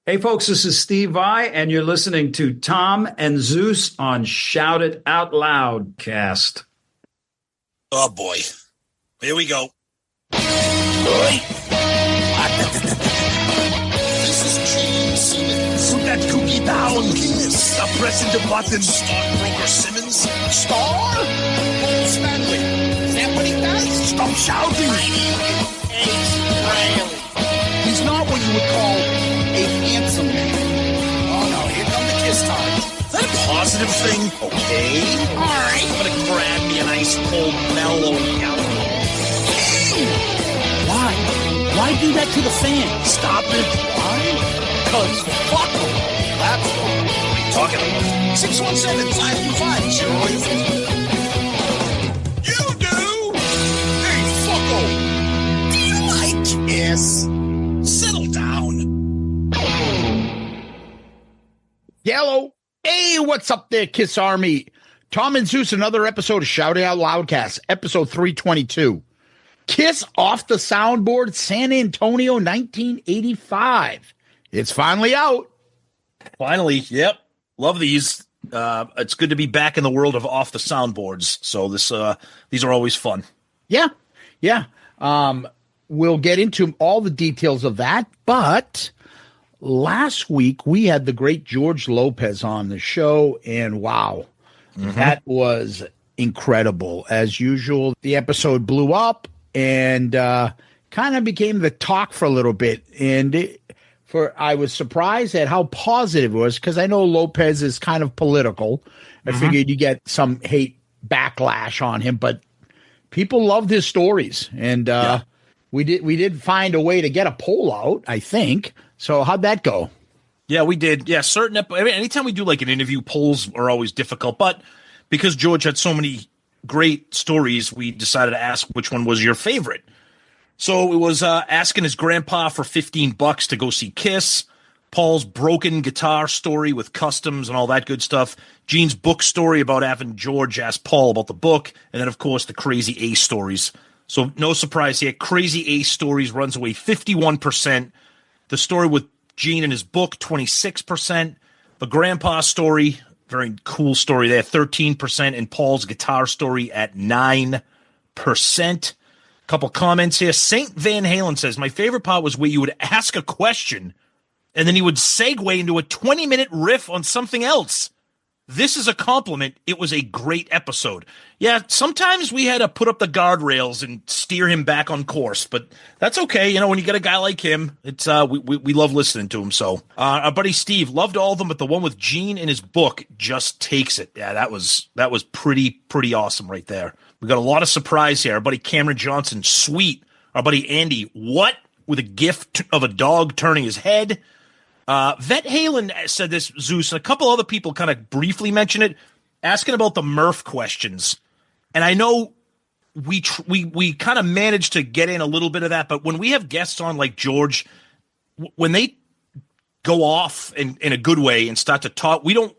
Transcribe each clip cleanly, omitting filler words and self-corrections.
Hey, folks, this is Steve Vai, and you're listening to Tom and Zeus on Shout It Out Loudcast. Oh, boy. Here we go. This is Gene Simmons. Put that cookie down. KISS. Stop pressing the button. Stockbroker Simmons. Star? Paul Stanley. Is that what he does? Stop shouting. He's not what you would call a handsome man. Oh, no. Here come the KISS times. Is that a positive thing? Okay. All right. I'm going to grab me an ice cold mellow yellow. Why do that to the fan? Stop it. Why? Because fuck them. That's what are you talking about? 617-525-0850. You do? Hey, fucko. Do you like KISS? Settle down. Yellow. Hey, what's up there, KISS Army? Tom and Zeus, another episode of Shout It Out Loudcast, episode 322. KISS Off the Soundboard, San Antonio, 1985. It's finally out. Finally, yep. Love these. It's good to be back in the world of Off the Soundboards. So these are always fun. Yeah. We'll get into all the details of that, but last week we had the great George Lopez on the show, and wow, that was incredible. As usual, the episode blew up and kind of became the talk for a little bit. And I was surprised at how positive it was, because I know Lopez is kind of political. I figured you get some hate backlash on him, but people loved his stories. And we did find a way to get a poll out, I think. So how'd that go? Yeah, we did. Yeah, anytime we do like an interview, polls are always difficult. But because George had so many great stories, we decided to ask which one was your favorite. So it was asking his grandpa for $15 to go see KISS, Paul's broken guitar story with customs and all that good stuff, Gene's book story about having George ask Paul about the book, and then, of course, the Crazy Ace stories. So no surprise here, Crazy Ace stories runs away 51%. The story with Gene and his book, 26%. The grandpa story, very cool story there, 13%. And Paul's guitar story at 9%. Couple comments here. Saint Van Halen says, my favorite part was where you would ask a question and then he would segue into a 20-minute riff on something else. This is a compliment. It was a great episode. Yeah, sometimes we had to put up the guardrails and steer him back on course, but that's okay. You know, when you get a guy like him, it's we love listening to him. So our buddy Steve loved all of them, but the one with Gene in his book just takes it. Yeah, that was pretty awesome right there. We got a lot of surprise here. Our buddy Cameron Johnson, sweet. Our buddy Andy, what? With a gif of a dog turning his head. Vet Halen said this, Zeus, and a couple other people kind of briefly mentioned it, asking about the Murph questions. And I know we kind of managed to get in a little bit of that, but when we have guests on like George, when they go off in a good way and start to talk, we don't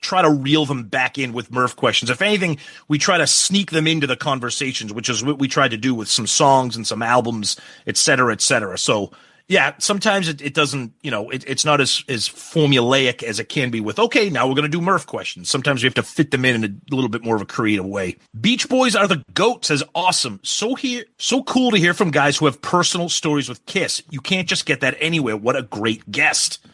try to reel them back in with Murph questions. If anything, we try to sneak them into the conversations, which is what we tried to do with some songs and some albums, et cetera, et cetera. So yeah, sometimes it doesn't, it's not as formulaic as it can be with, okay, now we're going to do Murph questions. Sometimes we have to fit them in a little bit more of a creative way. Beach Boys Are the GOAT says, awesome. So cool to hear from guys who have personal stories with KISS. You can't just get that anywhere. What a great guest.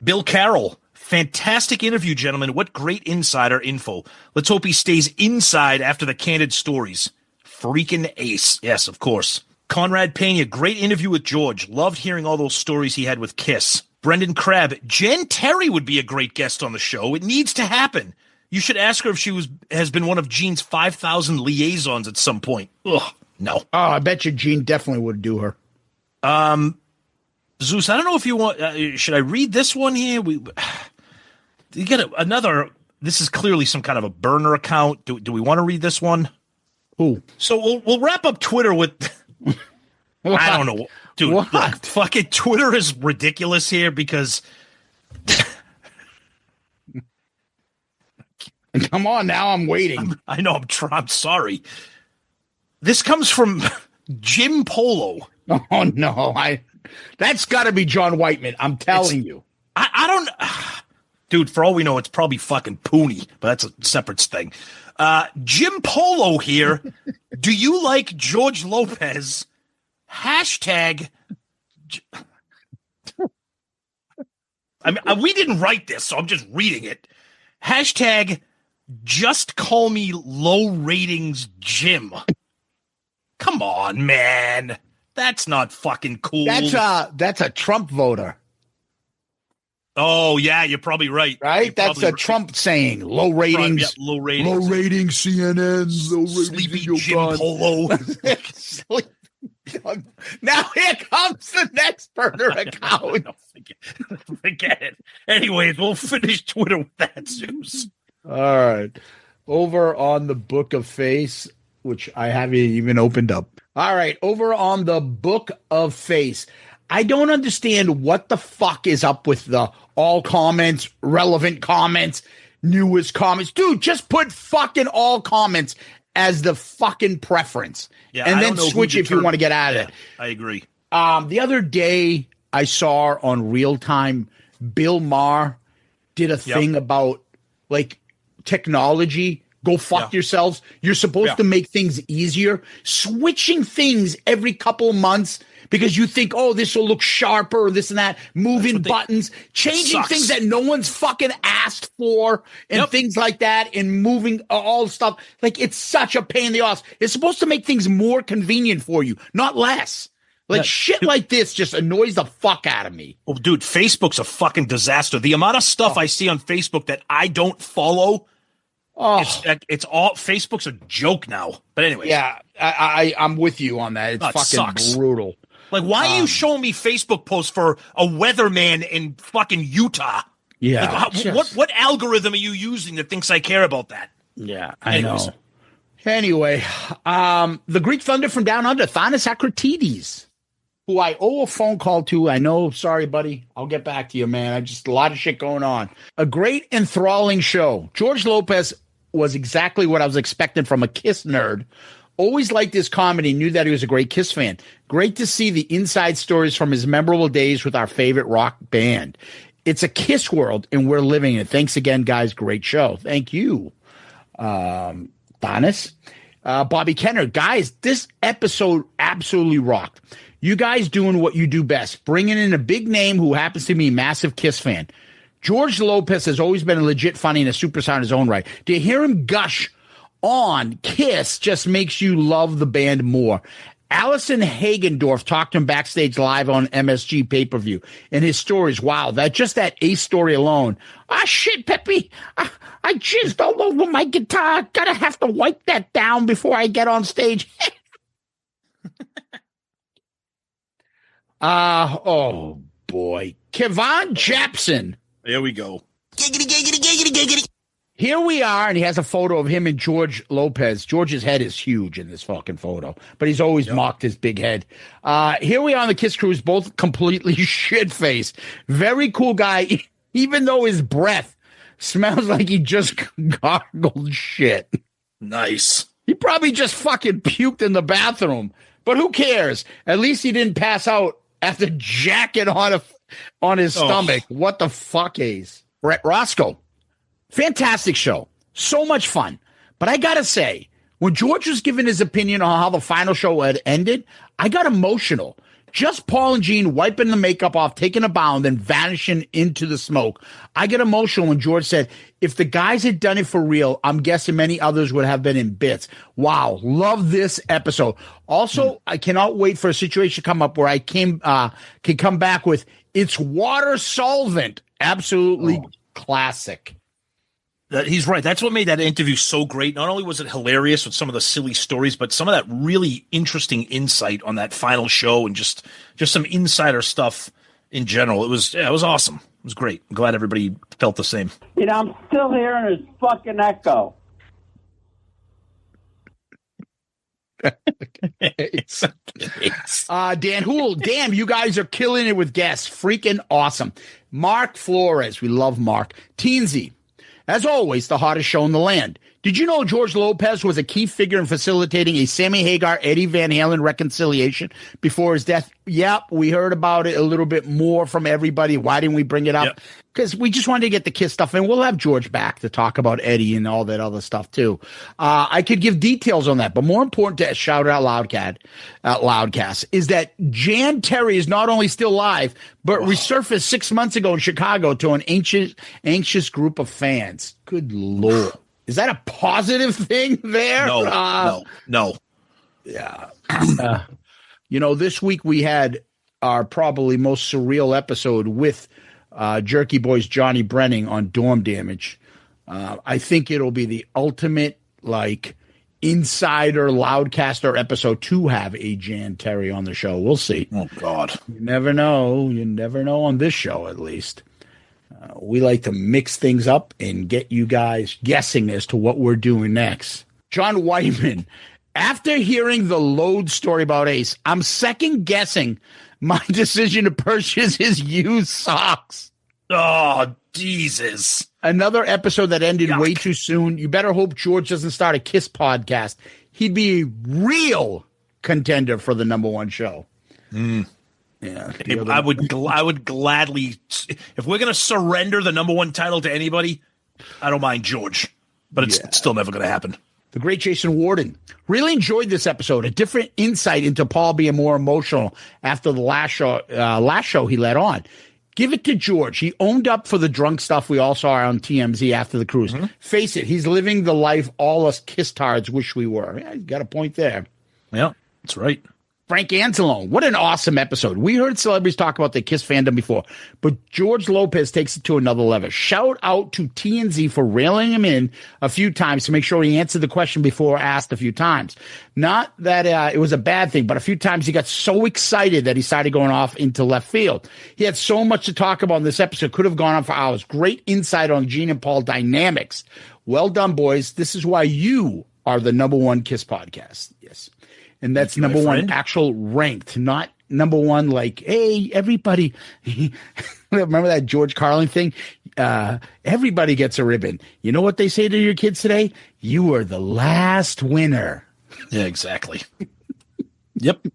Bill Carroll, fantastic interview, gentlemen. What great insider info. Let's hope he stays inside after the candid stories. Freaking ace. Yes, of course. Conrad Pena, great interview with George. Loved hearing all those stories he had with KISS. Brendan Crabb, Jen Terry would be a great guest on the show. It needs to happen. You should ask her if she has been one of Gene's 5,000 liaisons at some point. Ugh, no. Oh, I bet you Gene definitely would do her. Zeus, I don't know if you want. Should I read this one here? You get another. This is clearly some kind of a burner account. Do we want to read this one? Ooh. So we'll wrap up Twitter with. I don't know, dude. What? Look, fucking Twitter is ridiculous here because. Come on, now I'm waiting. I know. I'm sorry. This comes from Jim Polo. Oh no! That's got to be John Whiteman. I'm telling you. I don't, dude. For all we know, it's probably fucking Pooney, but that's a separate thing. Jim Polo here. Do you like George Lopez? Hashtag. I mean, we didn't write this, so I'm just reading it. Hashtag. Just call me low ratings Jim. Come on, man. That's not fucking cool. That's a Trump voter. Oh, yeah, you're probably right. Right? That's a Trump saying. Low ratings. Yeah, low ratings. Low ratings CNN. Low ratings Sleepy video Jim gun. Polo. Now here comes the next burner account. No, forget it. Anyways, we'll finish Twitter with that, Zeus. All right. Over on the Book of Face, which I haven't even opened up. All right. Over on the Book of Face. I don't understand what the fuck is up with the all comments, relevant comments, newest comments. Dude, just put fucking all comments as the fucking preference. Yeah, and then switch if you want to get out of it. I agree. The other day I saw on Real Time, Bill Maher did a thing about like technology. Go fuck yourselves. You're supposed to make things easier. Switching things every couple of months because you think, oh, this will look sharper, or this and that. Moving buttons, changing things that no one's fucking asked for, and things like that, and moving all stuff. Like, it's such a pain in the ass. It's supposed to make things more convenient for you, not less. Like, shit like this just annoys the fuck out of me. Well, dude, Facebook's a fucking disaster. The amount of stuff I see on Facebook that I don't follow. It's all Facebook's a joke now. But anyway, yeah, I'm with you on that. It's fucking sucks. Brutal. Like, why are you showing me Facebook posts for a weatherman in fucking Utah? Yeah, like, what algorithm are you using that thinks I care about that? Yeah, I know. Anyway, the Greek Thunder from Down Under, Thanos Akratides, who I owe a phone call to. I know, sorry, buddy. I'll get back to you, man. I just a lot of shit going on. A great enthralling show. George Lopez was exactly what I was expecting from a Kiss nerd. Always liked his comedy, knew that he was a great Kiss fan. Great to see the inside stories from his memorable days with our favorite rock band. It's a Kiss world, and we're living it. Thanks again, guys. Great show. Thank you, Donis. Bobby Kenner. Guys, this episode absolutely rocked. You guys doing what you do best, bringing in a big name who happens to be a massive Kiss fan. George Lopez has always been a legit funny and a superstar in his own right. To hear him gush on Kiss just makes you love the band more. Allison Hagendorf talked to him backstage live on MSG pay-per-view. And his stories, wow, that Ace story alone. Ah, shit, Peppy. I jizzed all over my guitar. Gotta have to wipe that down before I get on stage. Oh, boy. Kevon Japson. There we go. Giggity, giggity, giggity, giggity. Here we are, and he has a photo of him and George Lopez. George's head is huge in this fucking photo, but he's always mocked his big head. Here we are on the Kiss Cruise, both completely shit-faced. Very cool guy, even though his breath smells like he just gargled shit. Nice. He probably just fucking puked in the bathroom, but who cares? At least he didn't pass out after jacking on his stomach. What the fuck, Ace? Brett Roscoe. Fantastic show. So much fun. But I got to say, when George was giving his opinion on how the final show had ended, I got emotional. Just Paul and Gene wiping the makeup off, taking a bow, and then vanishing into the smoke. I get emotional when George said, if the guys had done it for real, I'm guessing many others would have been in bits. Wow. Love this episode. Also, I cannot wait for a situation to come up where I can come back with, it's water solvent. Absolutely classic. He's right. That's what made that interview so great. Not only was it hilarious with some of the silly stories, but some of that really interesting insight on that final show and just some insider stuff in general. It was awesome. It was great. I'm glad everybody felt the same. You know, I'm still hearing his fucking echo. Dan Hool, damn, you guys are killing it with guests. Freaking awesome. Mark Flores, we love Mark. Teensy. As always, the hottest show in the land. Did you know George Lopez was a key figure in facilitating a Sammy Hagar-Eddie Van Halen reconciliation before his death? Yep, we heard about it a little bit more from everybody. Why didn't we bring it up? Because we just wanted to get the KISS stuff, and we'll have George back to talk about Eddie and all that other stuff, too. I could give details on that, but more important to shout out Loudcast is that Jan Terry is not only still alive, but resurfaced 6 months ago in Chicago to an anxious group of fans. Good Lord. Is that a positive thing there? No. Yeah. This week we had our probably most surreal episode with Jerky Boy's Johnny Brenning on Dorm Damage. I think it'll be the ultimate, insider Loudcaster episode to have a Jan Terry on the show. We'll see. Oh, God. You never know. You never know on this show, at least. We like to mix things up and get you guys guessing as to what we're doing next. John Whiteman, after hearing the load story about Ace, I'm second guessing my decision to purchase his used socks. Oh, Jesus. Another episode that ended way too soon. You better hope George doesn't start a KISS podcast. He'd be a real contender for the #1 show. Yeah, I would gladly, if we're going to surrender the #1 title to anybody, I don't mind George, but it's still never going to happen. The great Jason Warden. Really enjoyed this episode. A different insight into Paul being more emotional after the last show he let on. Give it to George. He owned up for the drunk stuff we all saw on TMZ after the cruise. Face it, he's living the life all us kiss-tards wish we were. Yeah, you got a point there. Yeah, that's right. Frank Anzalone, what an awesome episode. We heard celebrities talk about the KISS fandom before, but George Lopez takes it to another level. Shout out to TNZ for railing him in a few times to make sure he answered the question before asked a few times. Not that it was a bad thing, but a few times he got so excited that he started going off into left field. He had so much to talk about in this episode, could have gone on for hours. Great insight on Gene and Paul dynamics. Well done, boys. This is why you are the #1 KISS podcast. Yes. And that's #1 actual ranked, not #1 like, hey, everybody. Remember that George Carlin thing? Everybody gets a ribbon. You know what they say to your kids today? You were the last winner. Yeah, exactly. Yep.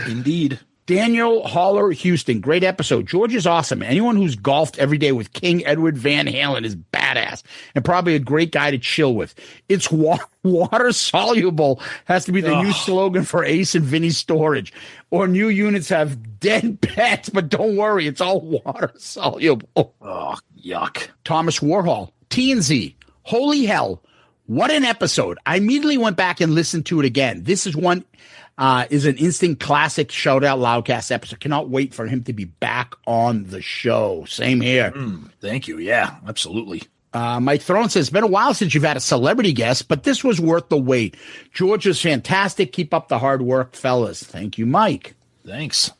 Indeed. Daniel Holler Houston, great episode. George is awesome. Anyone who's golfed every day with King Edward Van Halen is badass and probably a great guy to chill with. It's water soluble has to be the new slogan for Ace and Vinny Storage. Or new units have dead pets, but don't worry, it's all water soluble. Oh, yuck. Thomas Warhol, TNZ, holy hell, what an episode. I immediately went back and listened to it again. This is one is an instant classic Shout Out Loudcast episode. Cannot wait for him to be back on the show. Same here. Thank you. Yeah, absolutely. Mike Throne says, it's been a while since you've had a celebrity guest, but this was worth the wait. George was fantastic. Keep up the hard work, fellas. Thank you, Mike. Thanks.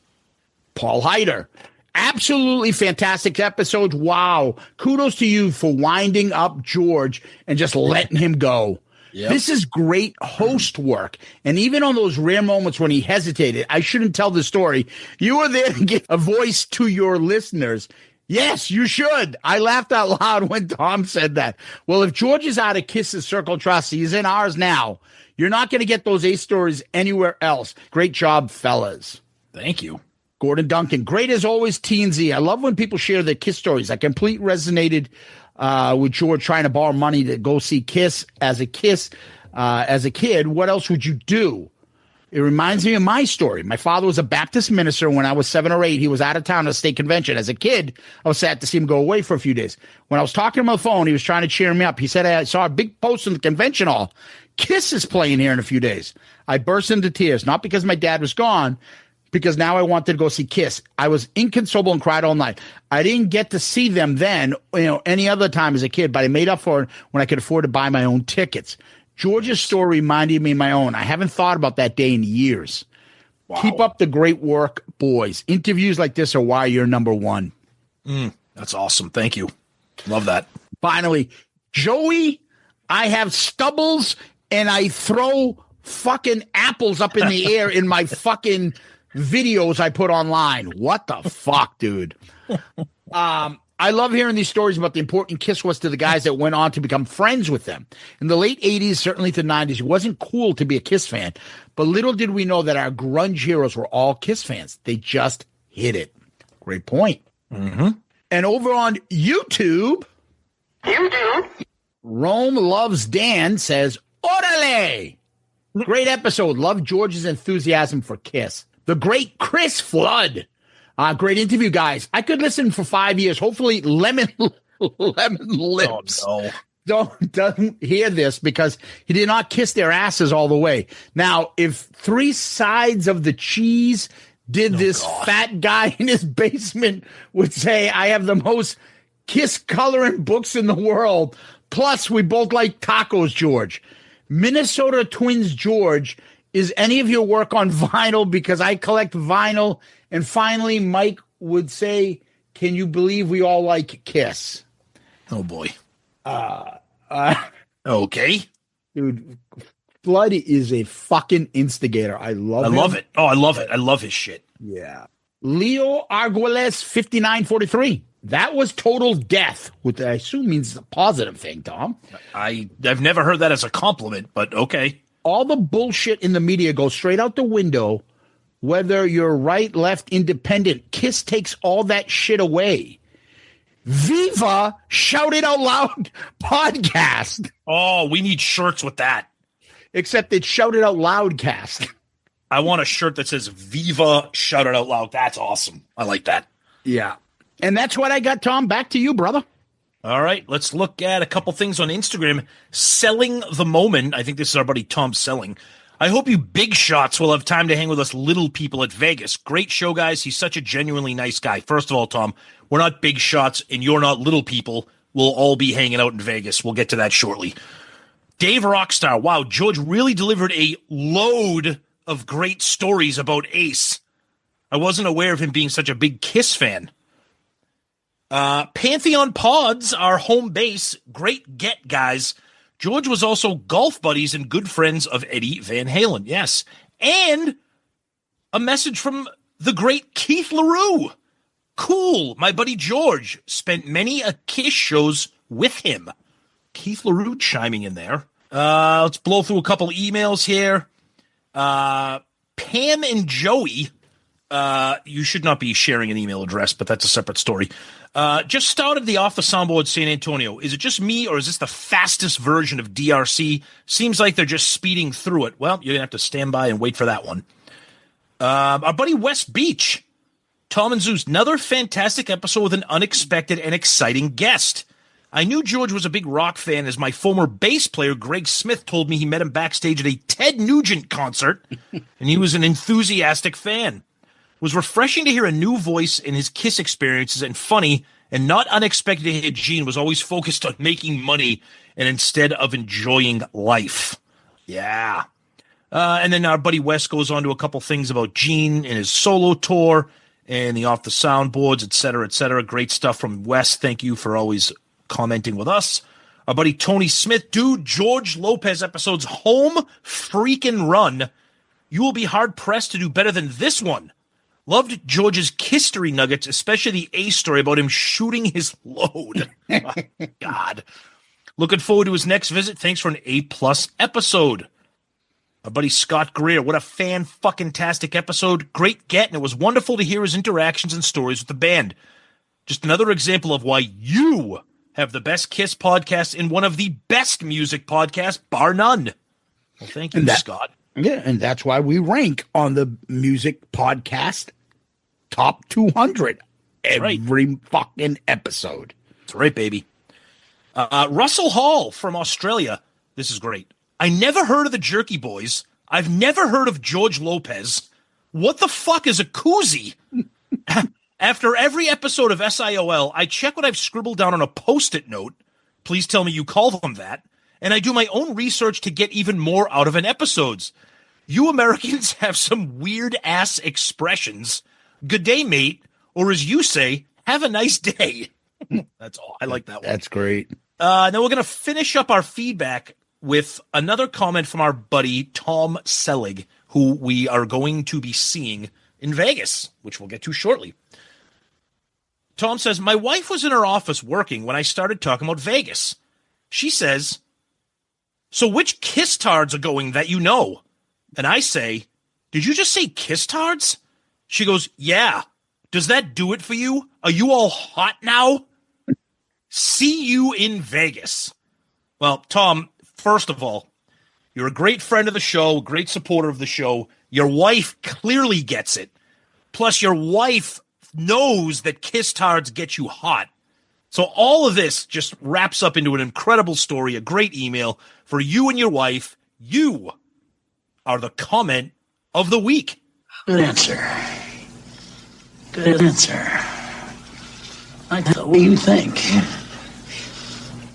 Paul Heider. Absolutely fantastic episode. Wow. Kudos to you for winding up George and just letting him go. Yep. This is great host work. And even on those rare moments when he hesitated, I shouldn't tell the story. You were there to give a voice to your listeners. Yes, you should. I laughed out loud when Tom said that. Well, if George is out of KISS's Circle of Trust, he's in ours now. You're not going to get those Ace stories anywhere else. Great job, fellas. Thank you. Gordon Duncan, great as always, TNZ. I love when people share their KISS stories. I completely resonated with George trying to borrow money to go see KISS. As a kid, what else would you do? It reminds me of my story. My father was a Baptist minister. When I was 7 or 8, he was out of town at a state convention. As a kid, I was sad to see him go away for a few days. When I was talking to him on the phone, he was trying to cheer me up. He said, I saw a big post in the convention hall. KISS is playing here in a few days. I burst into tears, not because my dad was gone, because now I wanted to go see KISS. I was inconsolable and cried all night. I didn't get to see them then, any other time as a kid, but I made up for it when I could afford to buy my own tickets. George's story reminded me of my own. I haven't thought about that day in years. Wow. Keep up the great work, boys. Interviews like this are why you're #1. That's awesome. Thank you. Love that. Finally, Joey, I have stubbles and I throw fucking apples up in the air in my fucking videos I put online. What the fuck, dude? I love hearing these stories about the important Kiss was to the guys that went on to become friends with them. In the late 80s, certainly the 90s, it wasn't cool to be a Kiss fan. But little did we know that our grunge heroes were all Kiss fans. They just hit it. Great point. Mm-hmm. And over on YouTube, Rome Loves Dan says, Orale! Great episode. Love George's enthusiasm for Kiss. The great Chris Flood. Great interview, guys. I could listen for 5 years. Hopefully, Lemon Lips don't hear this because he did not kiss their asses all the way. Now, if 3 sides of the cheese did this fat guy in his basement would say, I have the most Kiss coloring books in the world. Plus, we both like tacos, George. Minnesota Twins George, is any of your work on vinyl? Because I collect vinyl. And finally, Mike would say, can you believe we all like Kiss? Oh, boy. Okay. Dude, Flood is a fucking instigator. I love it. Oh, I love it. I love his shit. Yeah. Leo Arguelles 5943. That was total death, which I assume means a positive thing, Tom. I've never heard that as a compliment, but okay. All the bullshit in the media goes straight out the window. Whether you're right, left, independent, Kiss takes all that shit away. Viva Shout It Out Loud podcast. Oh, we need shirts with that. Except it's Shout It Out Loudcast. I want a shirt that says Viva Shout It Out Loud. That's awesome. I like that. Yeah. And that's what I got, Tom. Back to you, brother. All right. Let's look at a couple things on Instagram. Selling the Moment. I think this is our buddy Tom Selling. I hope you big shots will have time to hang with us little people at Vegas. Great show, guys. He's such a genuinely nice guy. First of all, Tom, we're not big shots and you're not little people. We'll all be hanging out in Vegas. We'll get to that shortly. Dave Rockstar. Wow, George really delivered a load of great stories about Ace. I wasn't aware of him being such a big Kiss fan. Pantheon Pods, our home base. Great get, guys. George was also golf buddies and good friends of Eddie Van Halen. Yes. And a message from the great Keith LaRue. Cool. My buddy George spent many a Kiss shows with him. Keith LaRue chiming in there. Let's blow through a couple emails here. Pam and Joey. You should not be sharing an email address, but that's a separate story. Just started the Off the Soundboard San Antonio. Is it just me, or is this the fastest version of DRC? Seems like they're just speeding through it. Well, you're going to have to stand by and wait for that one. Our buddy West Beach. Tom and Zeus, another fantastic episode with an unexpected and exciting guest. I knew George was a big rock fan as my former bass player, Greg Smith, told me he met him backstage at a Ted Nugent concert, and he was an enthusiastic fan. It was refreshing to hear a new voice in his Kiss experiences, and funny and not unexpected to hear Gene was always focused on making money and instead of enjoying life. Yeah. And then our buddy Wes goes on to a couple things about Gene and his solo tour and the Off the Soundboards, et cetera, et cetera. Great stuff from Wes. Thank you for always commenting with us. Our buddy Tony Smith, dude, George Lopez episode's home freaking run. You will be hard-pressed to do better than this one. Loved George's Kisstory nuggets, especially the Ace story about him shooting his load. Oh, God. Looking forward to his next visit. Thanks for an A-plus episode. Our buddy Scott Greer, what a fan-fucking-tastic episode. Great get, and it was wonderful to hear his interactions and stories with the band. Just another example of why you have the best Kiss podcast and one of the best music podcasts, bar none. Well, thank you, Scott. Yeah, and that's why we rank on the music podcast top 200 every fucking episode. That's right, baby. Russell Hall from Australia. This is great. I never heard of the Jerky Boys. I've never heard of George Lopez. What the fuck is a koozie? After every episode of SIOL, I check what I've scribbled down on a Post-it note. Please tell me you call them that. And I do my own research to get even more out of an episodes. You Americans have some weird-ass expressions. Good day, mate. Or as you say, have a nice day. That's all. I like that one. That's great. Now we're going to finish up our feedback with another comment from our buddy Tom Selig, who we are going to be seeing in Vegas, which we'll get to shortly. Tom says, my wife was in her office working when I started talking about Vegas. She says, so which kiss tards are going that you know? And I say, did you just say kiss tards? She goes, yeah. Does that do it for you? Are you all hot now? See you in Vegas. Well, Tom, first of all, you're a great friend of the show, great supporter of the show. Your wife clearly gets it. Plus, your wife knows that kiss tards get you hot. So all of this just wraps up into an incredible story, a great email for you and your wife. You are the comment of the week. Good answer. Good answer. I thought, what do you think?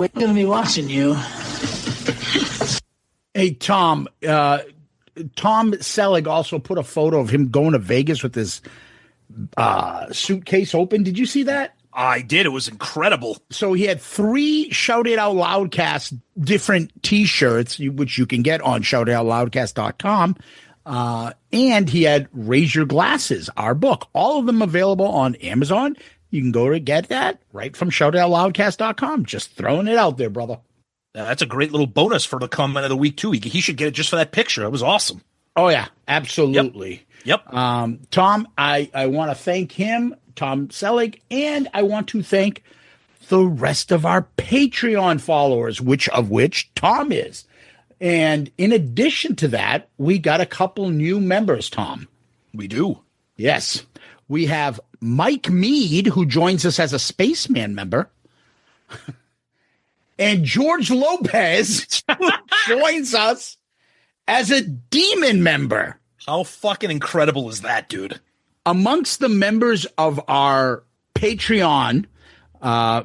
We're going to be watching you. Hey, Tom. Tom Selig also put a photo of him going to Vegas with his suitcase open. Did you see that? I did. It was incredible. So he had 3 Shout It Out Loudcast different T-shirts, which you can get on shoutitoutloudcast.com. And he had Raise Your Glasses, our book. All of them available on Amazon. You can go to get that right from shoutitoutloudcast.com. Just throwing it out there, brother. That's a great little bonus for the comment of the week, too. He should get it just for that picture. It was awesome. Oh, yeah, absolutely. Yep. Tom, I want to thank him, Tom Selig, and I want to thank the rest of our Patreon followers, which Tom is. And in addition to that, we got a couple new members, Tom. We do. Yes. We have Mike Mead, who joins us as a Spaceman member. And George Lopez, who joins us as a Demon member. How fucking incredible is that, dude? Amongst the members of our Patreon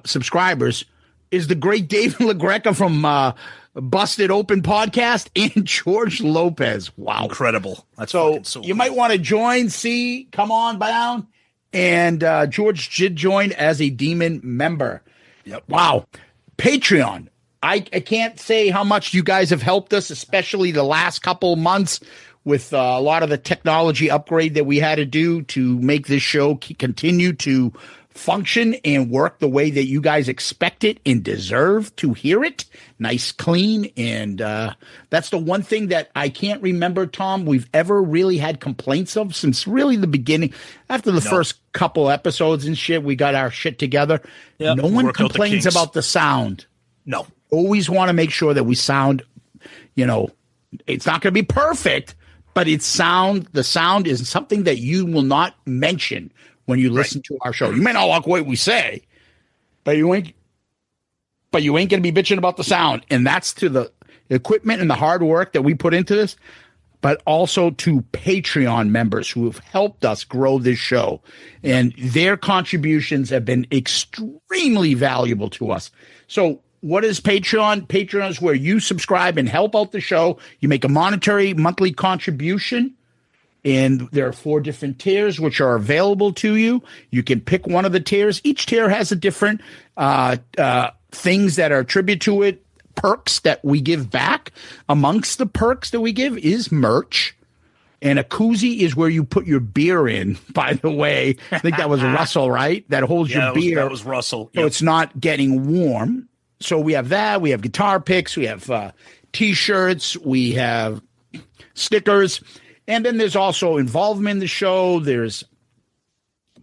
subscribers is the great David LaGreca from Busted Open Podcast and George Lopez. Wow. Incredible. That's so so you might want to join, come on down. And George did join as a Demon member. Yep. Wow. Patreon. I can't say how much you guys have helped us, especially the last couple months with a lot of the technology upgrade that we had to do to make this show continue to function and work the way that you guys expect it and deserve to hear it. Nice, clean. And that's the one thing that I can't remember, Tom, we've ever really had complaints of since really the beginning. After the first couple episodes and shit, we got our shit together. Yep. No one complains about the sound. No. Always want to make sure that we sound, it's not going to be perfect, but the sound is something that you will not mention when you listen to our show. You may not like what we say, but you ain't going to be bitching about the sound. And that's to the equipment and the hard work that we put into this, but also to Patreon members who have helped us grow this show. And their contributions have been extremely valuable to us. So what is Patreon? Patreon is where you subscribe and help out the show. You make a monetary monthly contribution. And there are 4 different tiers which are available to you. You can pick one of the tiers. Each tier has a different things that are attributed to it, perks that we give back. Amongst the perks that we give is merch. And a koozie is where you put your beer in, by the way. I think that was Russell, right? That holds your beer. That was Russell. So it's not getting warm. So we have that. We have guitar picks. We have T-shirts. We have stickers. And then there's also involvement in the show. There's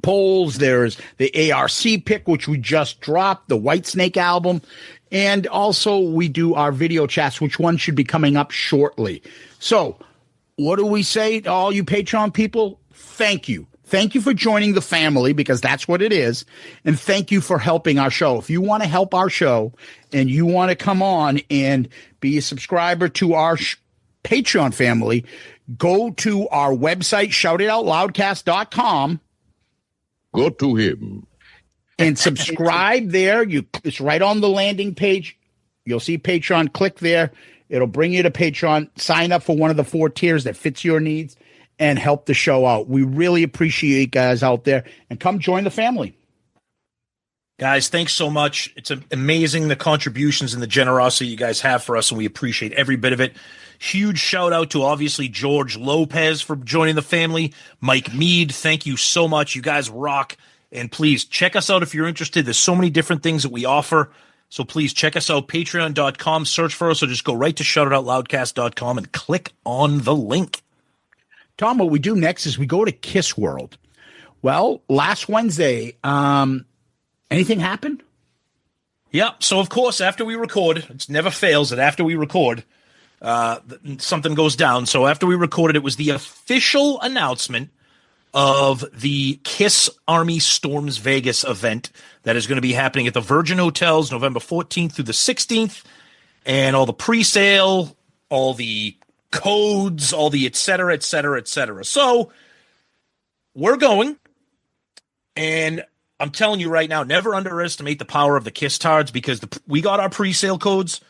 polls. There's the ARC pick, which we just dropped, the Whitesnake album. And also we do our video chats, which one should be coming up shortly. So what do we say to all you Patreon people? Thank you. Thank you for joining the family, because that's what it is. And thank you for helping our show. If you want to help our show and you want to come on and be a subscriber to our Patreon family, go to our website, shoutitoutloudcast.com. Go to him. And subscribe there. It's right on the landing page. You'll see Patreon. Click there. It'll bring you to Patreon. Sign up for one of the 4 tiers that fits your needs and help the show out. We really appreciate you guys out there. And come join the family. Guys, thanks so much. It's amazing the contributions and the generosity you guys have for us, and we appreciate every bit of it. Huge shout out to obviously George Lopez for joining the family. Mike Mead, thank you so much. You guys rock. And please check us out if you're interested. There's so many different things that we offer. So please check us out, patreon.com, search for us, or just go right to shoutitoutloudcast.com and click on the link. Tom, what we do next is we go to Kiss World. Well, last Wednesday, anything happen? Yeah, so of course, after we record, it never fails that after we record, something goes down. So after we recorded, it was the official announcement of the Kiss Army Storms Vegas event that is going to be happening at the Virgin Hotels November 14th through the 16th, and all the pre-sale, all the codes, all the et cetera, et cetera, et cetera. So we're going, and I'm telling you right now, never underestimate the power of the Kiss Tards, because we got our pre-sale codes.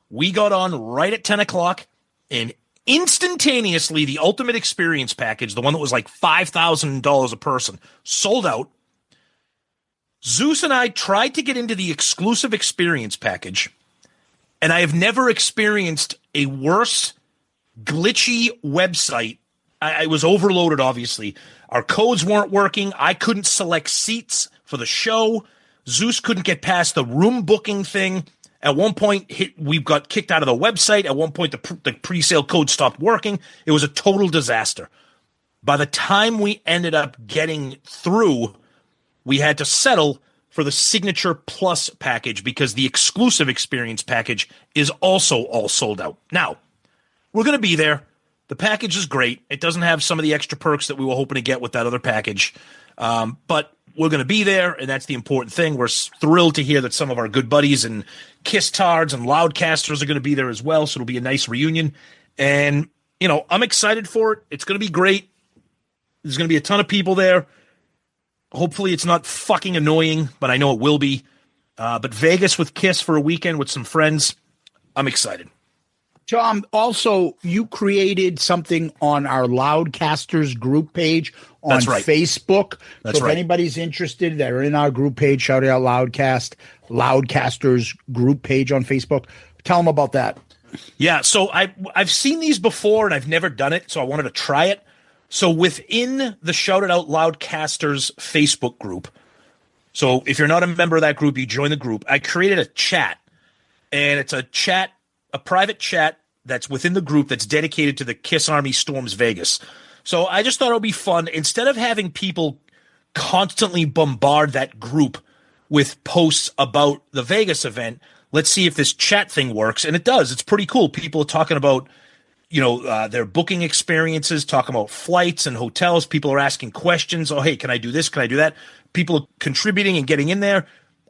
We got on right at 10 o'clock, and instantaneously, the Ultimate Experience package, the one that was like $5,000 a person, sold out. Zeus and I tried to get into the Exclusive Experience package, and I have never experienced a worse glitchy website. I was overloaded, obviously. Our codes weren't working. I couldn't select seats for the show. Zeus couldn't get past the room booking thing. At one point, we got kicked out of the website. At one point, the pre-sale code stopped working. It was a total disaster. By the time we ended up getting through, we had to settle for the Signature Plus package, because the Exclusive Experience package is also all sold out. Now, we're going to be there. The package is great. It doesn't have some of the extra perks that we were hoping to get with that other package. But we're going to be there, and that's the important thing. We're thrilled to hear that some of our good buddies and Kiss Tards and Loudcasters are going to be there as well, so it'll be a nice reunion. And, you know, I'm excited for it. It's going to be great. There's going to be a ton of people there. Hopefully it's not fucking annoying, but I know it will be. But Vegas with Kiss for a weekend with some friends, I'm excited. Tom, also, you created something on our Loudcasters group page on That's right. Facebook. That's so if right. anybody's interested, they're in our group page, shout out Loudcasters group page on Facebook. Tell them about that. Yeah, so I've seen these before, and I've never done it, so I wanted to try it. So within the Shout It Out Loudcasters Facebook group, so if you're not a member of that group, you join the group. I created a chat, and it's a private chat that's within the group that's dedicated to the Kiss Army Storms Vegas. So I just thought it would be fun. Instead of having people constantly bombard that group with posts about the Vegas event, let's see if this chat thing works. And it does. It's pretty cool. People are talking about, you know, their booking experiences, talking about flights and hotels. People are asking questions. Oh, hey, can I do this? Can I do that? People are contributing and getting in there.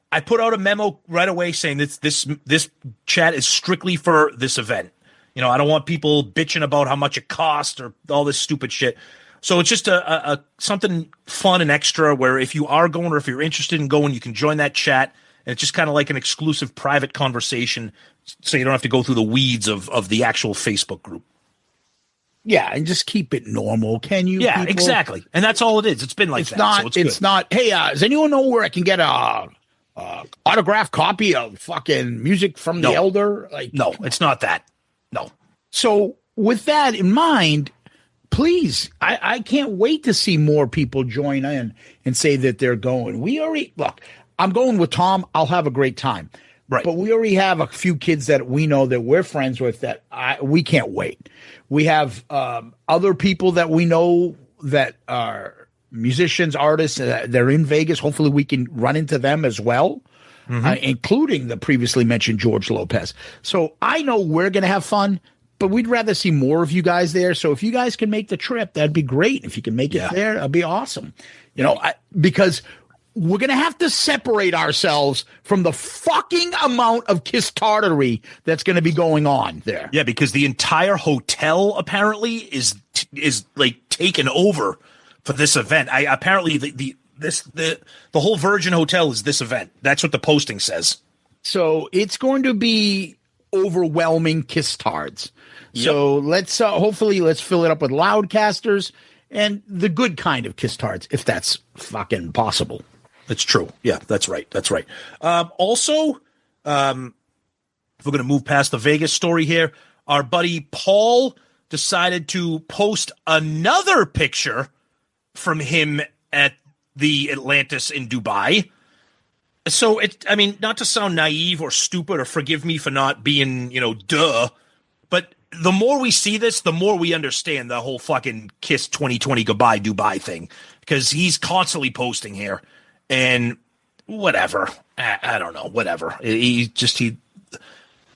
I put out a memo right away saying that this chat is strictly for this event. You know, I don't want people bitching about how much it costs or all this stupid shit. So it's just a something fun and extra where if you are going or if you're interested in going, you can join that chat. And it's just kind of like an exclusive private conversation, so you don't have to go through the weeds of the actual Facebook group. Yeah, and just keep it normal, can you? Yeah, people? Exactly. And that's all it is. It's been like It's that. not. So it's not. Hey, does anyone know where I can get a autographed copy of fucking Music from the Elder? Like, no, it's not that. No. So with that in mind, please, I can't wait to see more people join in and say that they're going. We already look. I'm going with Tom. I'll have a great time. Right. But we already have a few kids that we know that we're friends with that we can't wait. We have other people that we know that are musicians, artists. They're in Vegas. Hopefully we can run into them as well, including the previously mentioned George Lopez. So I know we're going to have fun, but we'd rather see more of you guys there. So if you guys can make the trip, that'd be great. If you can make it there, that'd be awesome. You know, because we're going to have to separate ourselves from the fucking amount of Kiss tartary that's going to be going on there. Yeah, because the entire hotel apparently is like taken over for this event. Apparently the whole Virgin Hotel is this event. That's what the posting says. So it's going to be overwhelming Kiss tards. Yep. So let's hopefully let's fill it up with Loudcasters and the good kind of Kiss tards, if that's fucking possible. That's true. Yeah, that's right. That's right. Also, if we're going to move past the Vegas story here, our buddy Paul decided to post another picture from him at the Atlantis in Dubai. So not to sound naive or stupid, or forgive me for not being, duh, but the more we see this, the more we understand the whole fucking Kiss 2020 goodbye Dubai thing, because he's constantly posting here and whatever. I don't know, whatever.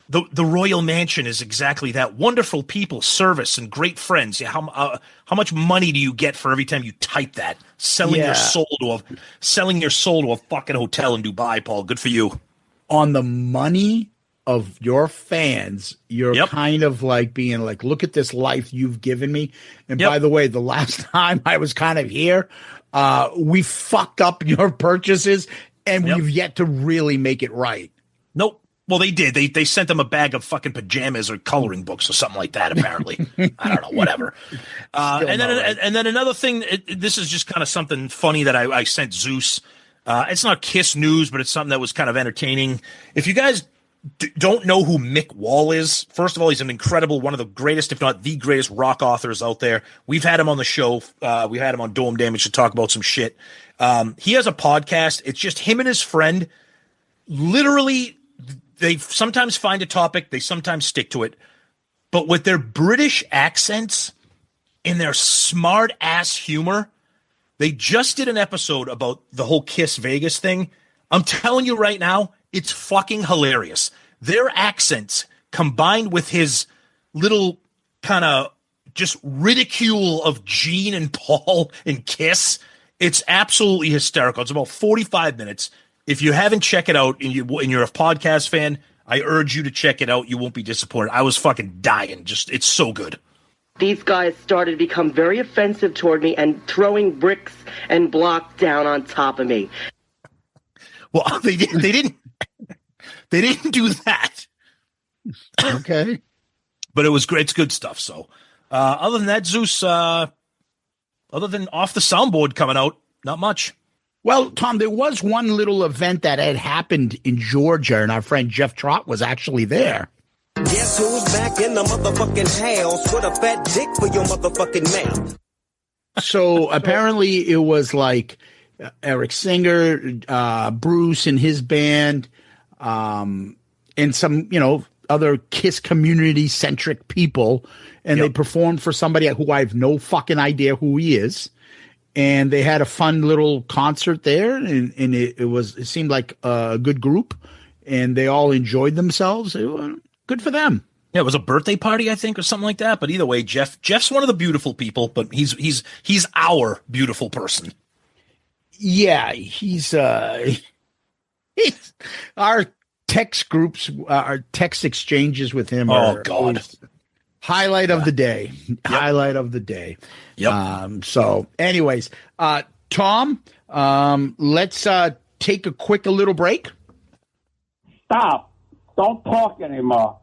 The Royal Mansion is exactly that. Wonderful people, service, and great friends. How much money do you get for every time you type that? Selling your soul to a fucking hotel in Dubai, Paul. Good for you. On the money of your fans, you're kind of like being like, look at this life you've given me. And by the way, the last time I was kind of here, we fucked up your purchases, and we've yet to really make it right. Nope. Well, they did. They sent them a bag of fucking pajamas or coloring books or something like that, apparently. I don't know, whatever. And then another thing, this is just kind of something funny that I sent Zeus. It's not Kiss news, but it's something that was kind of entertaining. If you guys don't know who Mick Wall is, first of all, he's an incredible, one of the greatest, if not the greatest rock authors out there. We've had him on the show. We had him on Dome Damage to talk about some shit. He has a podcast. It's just him and his friend. Literally, they sometimes find a topic. They sometimes stick to it. But with their British accents and their smart ass humor, they just did an episode about the whole Kiss Vegas thing. I'm telling you right now, it's fucking hilarious. Their accents combined with his little kind of just ridicule of Gene and Paul and Kiss, it's absolutely hysterical. It's about 45 minutes. If you haven't checked it out and you're a podcast fan, I urge you to check it out. You won't be disappointed. I was fucking dying. It's so good. These guys started to become very offensive toward me and throwing bricks and blocks down on top of me. Well, they didn't do that. Okay. But it was great. It's good stuff. So other than that, Zeus, other than Off the Soundboard coming out, not much. Well, Tom, there was one little event that had happened in Georgia, and our friend Jeff Trott was actually there. Guess who's back in the motherfucking house with a fat dick for your motherfucking mouth? So apparently it was like Eric Singer, Bruce and his band, and some, other Kiss community-centric people, and they performed for somebody who I have no fucking idea who he is. And they had a fun little concert there, and it seemed like a good group, and they all enjoyed themselves. It was good for them. Yeah, it was a birthday party, I think, or something like that. But either way, Jeff's one of the beautiful people, but he's our beautiful person. Yeah, he's our text groups, our text exchanges with him. Oh God. Highlight of the day. Yep. Highlight of the day. Yep. So anyways, Tom, let's take a little break. Stop. Don't talk anymore.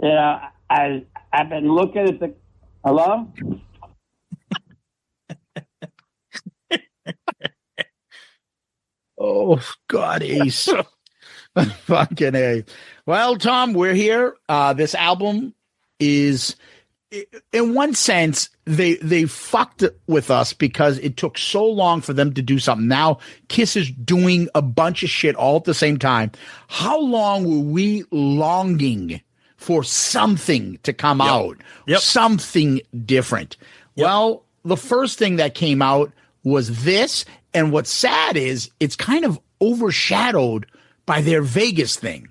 Yeah, I've been looking at the... Hello? Oh, God, Ace. Fucking A. Well, Tom, we're here. This album is, in one sense, they fucked with us because it took so long for them to do something. Now, Kiss is doing a bunch of shit all at the same time. How long were we longing for something to come out? Something different. Well, the first thing that came out was this. And what's sad is it's kind of overshadowed by their Vegas thing.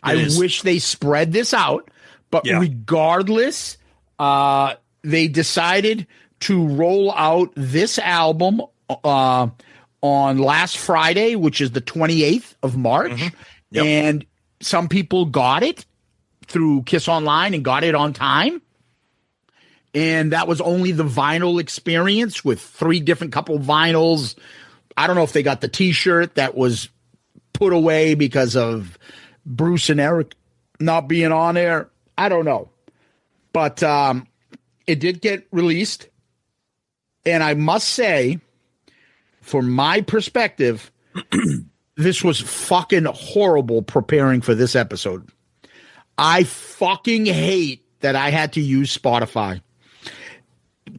I wish they spread this out, but regardless, they decided to roll out this album on last Friday, which is the 28th of March. Mm-hmm. Yep. And some people got it through Kiss Online and got it on time. And that was only the vinyl experience with 3 different couple vinyls. I don't know if they got the T-shirt that was put away because of Bruce and Eric not being on there. I don't know. But it did get released. And I must say, from my perspective, this was fucking horrible preparing for this episode. I fucking hate that I had to use Spotify.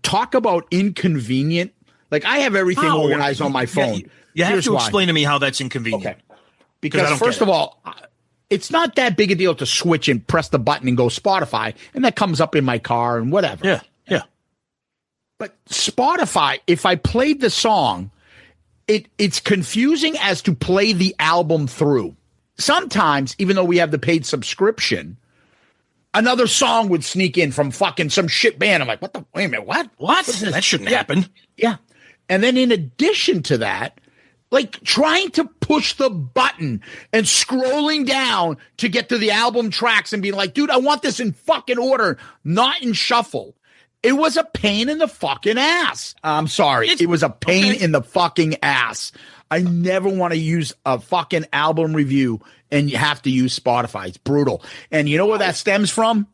Talk about inconvenient. Like, I have everything organized on my phone. You have Here's to why. explain to me how that's inconvenient. Okay. Because first of all, it's not that big a deal to switch and press the button and go Spotify, and that comes up in my car and whatever. Yeah. But Spotify, if I played the song, it's confusing as to play the album through. Sometimes, even though we have the paid subscription, another song would sneak in from fucking some shit band. I'm like, wait a minute, what? What? That shouldn't happen. Yeah. And then in addition to that, like trying to push the button and scrolling down to get to the album tracks and being like, dude, I want this in fucking order, not in shuffle. It was a pain in the fucking ass. I'm sorry. It was a pain in the fucking ass. I never want to use a fucking album review and you have to use Spotify. It's brutal. And you know where that stems from?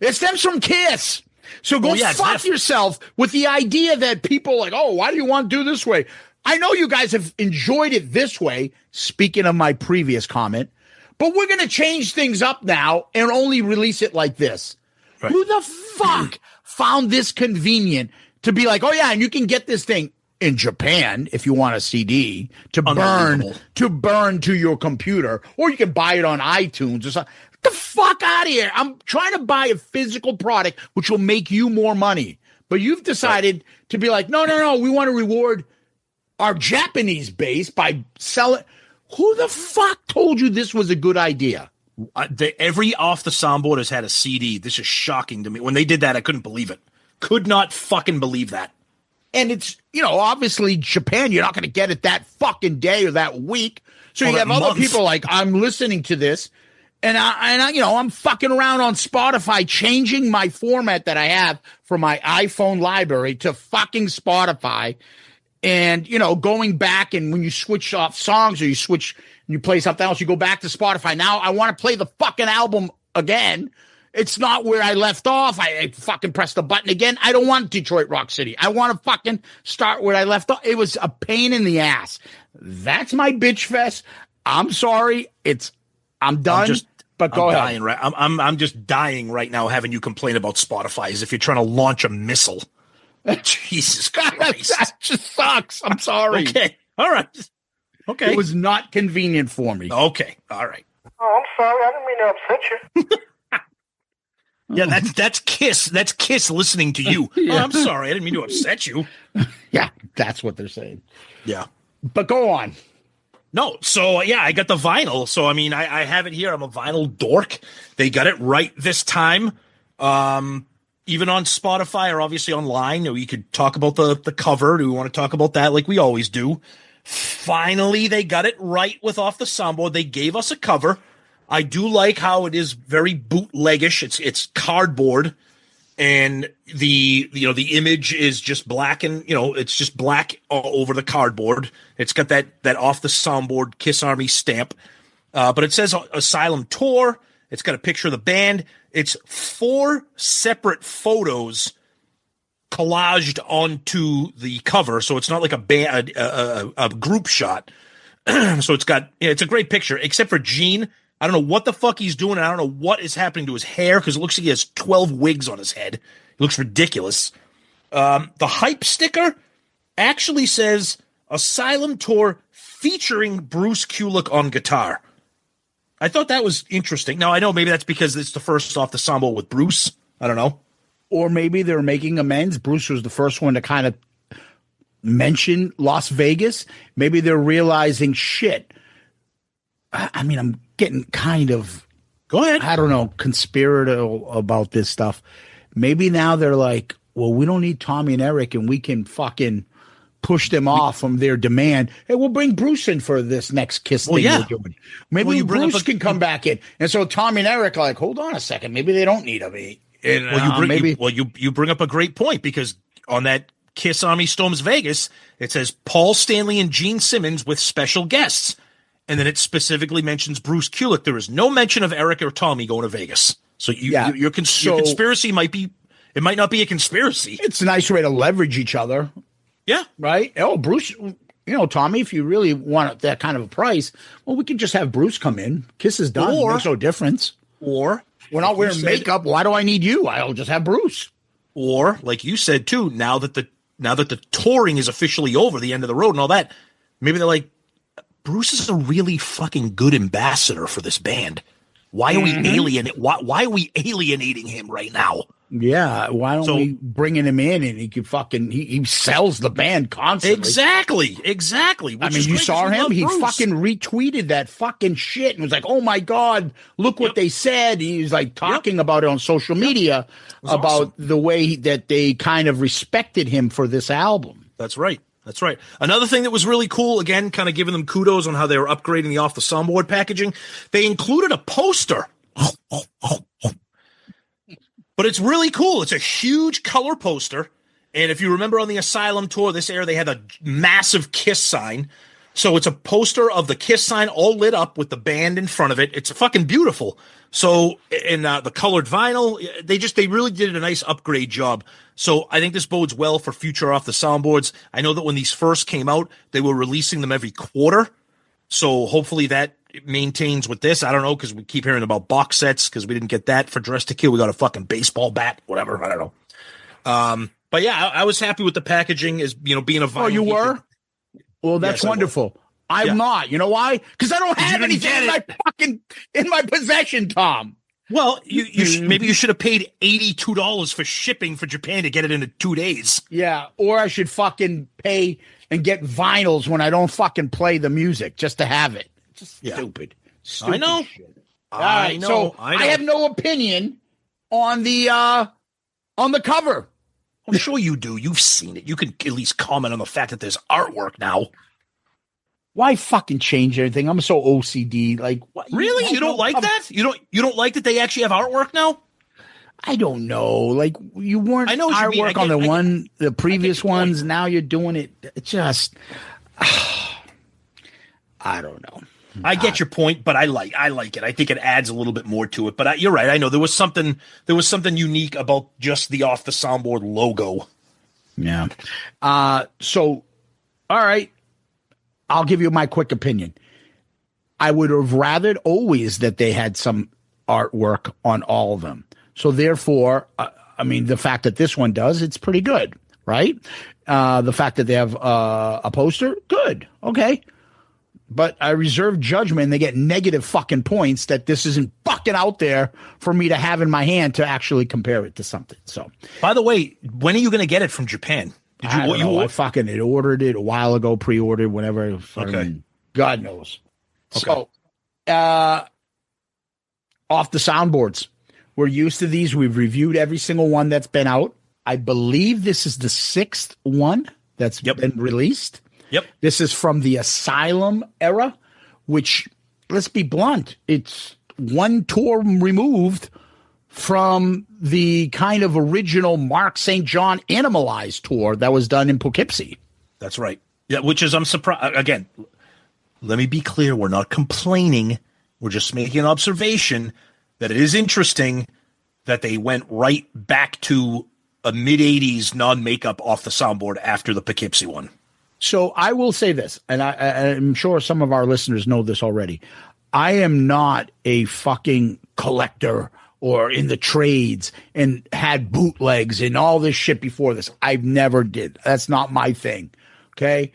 It stems from KISS. So go fuck yourself with the idea that people are like, oh, why do you want to do this way? I know you guys have enjoyed it this way, speaking of my previous comment, but we're going to change things up now and only release it like this. Right. Who the fuck found this convenient to be like, oh, yeah, and you can get this thing in Japan if you want a CD to burn to your computer, or you can buy it on iTunes or something. Get the fuck out of here. I'm trying to buy a physical product which will make you more money. But you've decided to be like, no, we want to reward our Japanese base by selling. Who the fuck told you this was a good idea? Every Off the Soundboard has had a CD. This is shocking to me. When they did that, I couldn't believe it. Could not fucking believe that. And it's, obviously Japan, you're not going to get it that fucking day or that week. So you have other people like, I'm listening to this and I'm fucking around on Spotify, changing my format that I have for my iPhone library to fucking Spotify. And, going back and when you switch off songs or you switch and you play something else, you go back to Spotify. Now I want to play the fucking album again. It's not where I left off. I fucking press the button again. I don't want Detroit Rock City. I want to fucking start where I left off. It was a pain in the ass. That's my bitch fest. I'm sorry. I'm done. But go ahead. I'm just dying right now having you complain about Spotify as if you're trying to launch a missile. Jesus Christ. That just sucks. I'm sorry. Okay. All right. Okay. It was not convenient for me. Okay. All right. Oh, I'm sorry. I didn't mean to upset you. Yeah, that's KISS. That's KISS listening to you. Yeah. Oh, I'm sorry. I didn't mean to upset you. Yeah, that's what they're saying. Yeah. But go on. No, so, yeah, I got the vinyl. So, I mean, I have it here. I'm a vinyl dork. They got it right this time. Even on Spotify or obviously online. We could talk about the cover. Do we want to talk about that like we always do? Finally, they got it right with Off the Soundboard. They gave us a cover. I do like how it is very bootleggish. It's cardboard, and the image is just black, and it's just black all over the cardboard. It's got that Off the Soundboard KISS Army stamp, but it says Asylum Tour. It's got a picture of the band. It's 4 separate photos collaged onto the cover, so it's not like a group shot. So it's a great picture, except for Gene. I don't know what the fuck he's doing. And I don't know what is happening to his hair because it looks like he has 12 wigs on his head. It looks ridiculous. The hype sticker actually says Asylum Tour featuring Bruce Kulick on guitar. I thought that was interesting. Now, I know maybe that's because it's the first Off the Soundboard with Bruce. I don't know. Or maybe they're making amends. Bruce was the first one to kind of mention Las Vegas. Maybe they're realizing, shit. I mean, I'm getting kind of, go ahead, I don't know, conspiratorial about this stuff. Maybe now they're like, well, we don't need Tommy and Eric and we can fucking push them off from their demand. Hey, we'll bring Bruce in for this next KISS thing we're doing. Maybe Bruce can come back in. And so Tommy and Eric are like, hold on a second. Maybe they don't need him. You bring up a great point because on that KISS Army Storms Vegas, it says Paul Stanley and Gene Simmons with special guests. And then it specifically mentions Bruce Kulick. There is no mention of Eric or Tommy going to Vegas. So your conspiracy might not be a conspiracy. It's a nice way to leverage each other. Yeah. Right? Oh, Bruce, Tommy, if you really want that kind of a price, well, we could just have Bruce come in. KISS is done. Makes no difference. Or We're not wearing makeup. Why do I need you? I'll just have Bruce. Or, like you said too, now that the touring is officially over, the end of the road and all that, maybe they're like, Bruce is a really fucking good ambassador for this band. Why are we why are we alienating him right now? Yeah, why don't we bringing him in and he could he sells the band constantly. Exactly. I mean, you saw him? He fucking retweeted that fucking shit and was like, "Oh my God, look what they said." He was like talking about it on social media about the way that they kind of respected him for this album. That's right. Another thing that was really cool, again, kind of giving them kudos on how they were upgrading the Off the Soundboard packaging, they included a poster. But it's really cool. It's a huge color poster. And if you remember on the Asylum tour this era, they had a massive KISS sign. So it's a poster of the KISS sign all lit up with the band in front of it. It's fucking beautiful. So in the colored vinyl, they really did a nice upgrade job. So I think this bodes well for future Off the Soundboards. I know that when these first came out, they were releasing them every quarter. So hopefully that maintains with this. I don't know, because we keep hearing about box sets, because we didn't get that for Dress to Kill. We got a fucking baseball bat, whatever. I don't know. But yeah, I was happy with the packaging as, being a vinyl. Oh, you were? Well, that's wonderful. I'm not. You know why? Because I don't have anything in my possession, Tom. Well, maybe you should have paid $82 for shipping for Japan to get it in 2 days. Yeah, or I should fucking pay and get vinyls when I don't fucking play the music just to have it. Just stupid. I know. Shit. I know. I have no opinion on the cover. I'm sure you do. You've seen it. You can at least comment on the fact that there's artwork now. Why fucking change anything? I'm so OCD. Like, what, really? You don't like that? You don't like that they actually have artwork now? I don't know. Like, you weren't artwork on the previous ones. Now you're doing it. It's just, I don't know. I get your point, but I like it. I think it adds a little bit more to it. But you're right. I know there was something unique about just the Off the Soundboard logo. Yeah. So, all right. I'll give you my quick opinion. I would have rathered always that they had some artwork on all of them. So therefore, I mean, the fact that this one does, it's pretty good, right? The fact that they have a poster, good, okay. But I reserve judgment. They get negative fucking points that this isn't fucking out there for me to have in my hand to actually compare it to something. So, by the way, when are you going to get it from Japan? I fucking had ordered it a while ago, pre-ordered, whenever. Okay. God knows. Okay. So, Off the Soundboards. We're used to these. We've reviewed every single one that's been out. I believe this is the 6th one that's been released. Yep. This is from the Asylum era, which, let's be blunt, it's one tour removed from the kind of original Mark St. John Animalized tour that was done in Poughkeepsie. That's right. Yeah, which is, I'm surprised. Again, let me be clear. We're not complaining. We're just making an observation that it is interesting that they went right back to a mid-'80s non-makeup Off the Soundboard after the Poughkeepsie one. So I will say this, and I'm sure some of our listeners know this already. I am not a fucking collector or in the trades and had bootlegs and all this shit before this. I've never did. That's not my thing. Okay.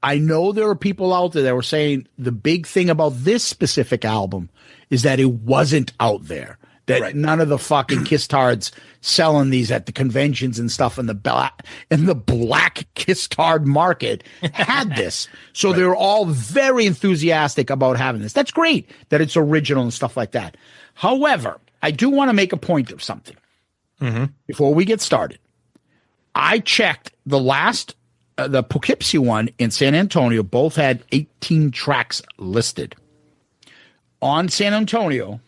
I know there are people out there that were saying the big thing about this specific album is that it wasn't out there, that none of the fucking Kiss-tards selling these at the conventions and stuff in the black Kiss-tard market had this. So they were all very enthusiastic about having this. That's great that it's original and stuff like that. However, I do want to make a point of something before we get started. I checked the the Poughkeepsie one in San Antonio, both had 18 tracks listed. On San Antonio,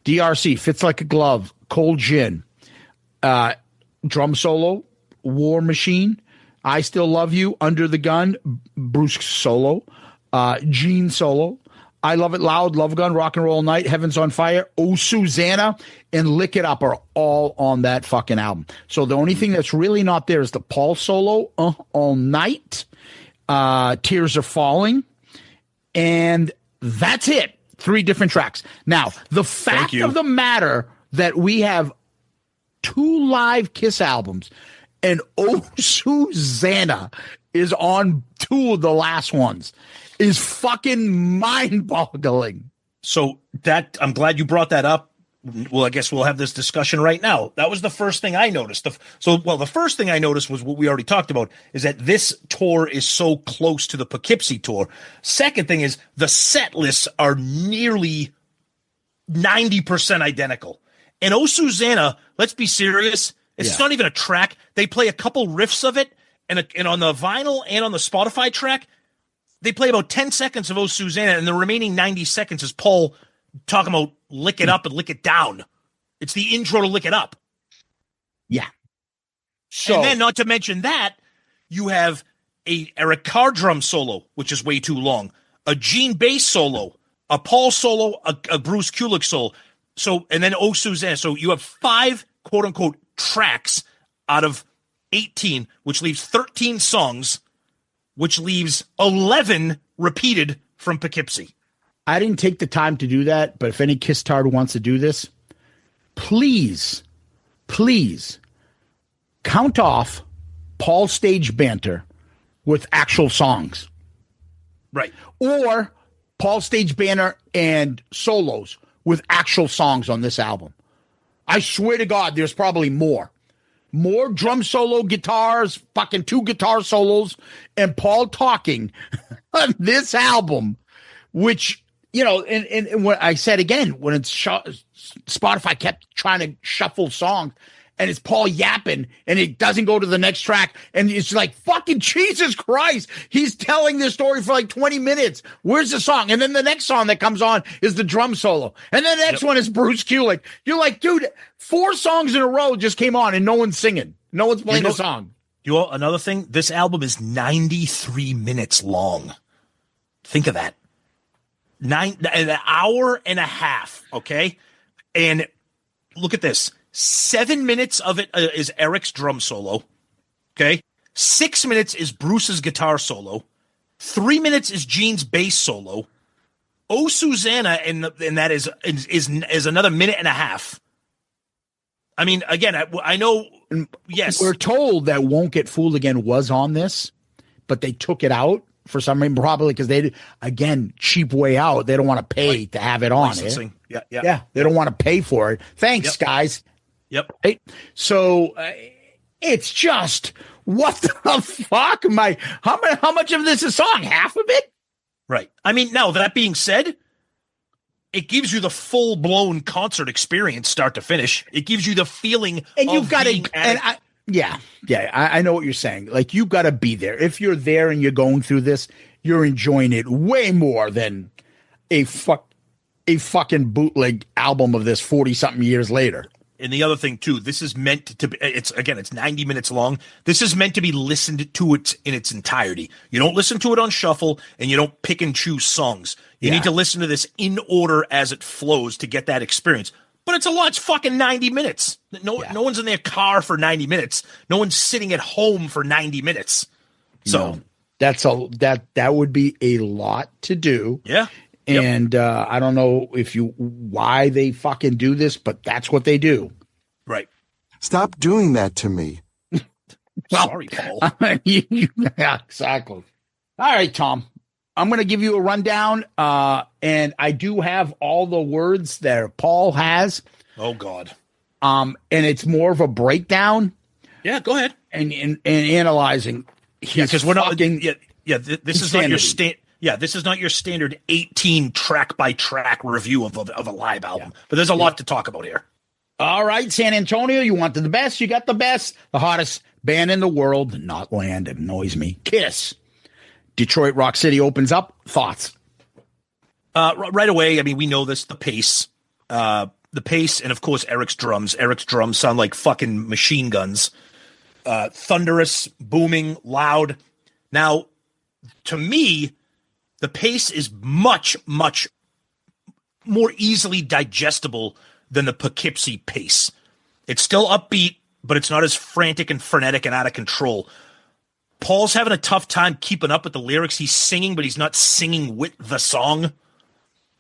DRC, Fits Like a Glove, Cold Gin, Drum Solo, War Machine, I Still Love You, Under the Gun, Bruce Solo, Gene Solo, I Love It Loud, Love Gun, Rock and Roll Night, Heaven's on Fire, Oh Susanna, and Lick It Up are all on that fucking album. So the only thing that's really not there is the Paul Solo, All Night, Tears Are Falling, and that's it. 3 different tracks. Now, the fact of the matter that we have 2 live Kiss albums and Oh Susanna is on 2 of the last ones is fucking mind-boggling. So that I'm glad you brought that up. Well, I guess we'll have this discussion right now. That was the first thing I noticed. The first thing I noticed was what we already talked about, is that this tour is so close to the Poughkeepsie tour. Second thing is the set lists are nearly 90% identical. And Oh Susanna, let's be serious, it's not even a track. They play a couple riffs of it, and on the vinyl and on the Spotify track, they play about 10 seconds of Oh Susanna, and the remaining 90 seconds is Paul talking about lick it up and lick it down. It's the intro to Lick It Up. Yeah. So, and then, not to mention that, you have a Eric Carr drum solo, which is way too long, a Gene bass solo, a Paul solo, a Bruce Kulick solo. So, and then Oh Susanna. So you have 5 quote unquote tracks out of 18, which leaves 13 songs, which leaves 11 repeated from Poughkeepsie. I didn't take the time to do that, but if any Kiss Tard wants to do this, please count off Paul's stage banter with actual songs. Right. Or Paul's stage banter and solos with actual songs on this album. I swear to God, there's probably more. More drum solo guitars, fucking 2 guitar solos, and Paul talking on this album, which, you know, and what I said again, when it's Spotify kept trying to shuffle songs, and it's Paul yapping, and it doesn't go to the next track, and it's like, fucking Jesus Christ, he's telling this story for like 20 minutes. Where's the song? And then the next song that comes on is the drum solo, and then the next one is Bruce Kulick. You're like, dude, 4 songs in a row just came on, and no one's singing. No one's playing a song. Another thing, this album is 93 minutes long. Think of that. An hour and a half, okay? And look at this. 7 minutes of it is Eric's drum solo, okay? 6 minutes is Bruce's guitar solo. 3 minutes is Gene's bass solo. Oh Susanna, and that is another minute and a half. I mean, again, I know, yes. We're told that Won't Get Fooled Again was on this, but they took it out for some reason, probably because they, again, cheap way out. They don't want to pay to have it on. Yeah. They don't want to pay for it. Thanks, guys. Yep. Right? So it's just, what the fuck? How much of this is song? Half of it? Right. I mean, now that being said, it gives you the full blown concert experience, start to finish. It gives you the feeling, and you've got to. I know what you're saying. Like, you've got to be there. If you're there and you're going through this, you're enjoying it way more than a fucking bootleg album of this 40 something years later. And the other thing too, this is meant to be, it's 90 minutes long. This is meant to be listened to it in its entirety. You don't listen to it on shuffle, and you don't pick and choose songs. You need to listen to this in order as it flows to get that experience. But it's a lot. It's fucking 90 minutes. No one's in their car for 90 minutes. No one's sitting at home for 90 minutes. So that would be a lot to do. Yeah. And I don't know why they fucking do this, but that's what they do. Right. Stop doing that to me. Sorry, Paul. Yeah, exactly. All right, Tom. I'm going to give you a rundown, and I do have all the words that Paul has. Oh, God. And it's more of a breakdown. Yeah, go ahead. And analyzing. Because we're not. This is not your this is not your standard 18 track by track review of a live album. But there's a lot to talk about here. All right, San Antonio, you wanted the best. You got the best. The hottest band in the world, not land, it annoys me. Kiss. Detroit Rock City opens up. Thoughts? Right away, I mean, we know this, the pace, and of course, Eric's drums. Eric's drums sound like fucking machine guns. Thunderous, booming, loud. Now, to me, the pace is much, much more easily digestible than the Poughkeepsie pace. It's still upbeat, but it's not as frantic and frenetic and out of control. Paul's having a tough time keeping up with the lyrics. He's singing, but he's not singing with the song.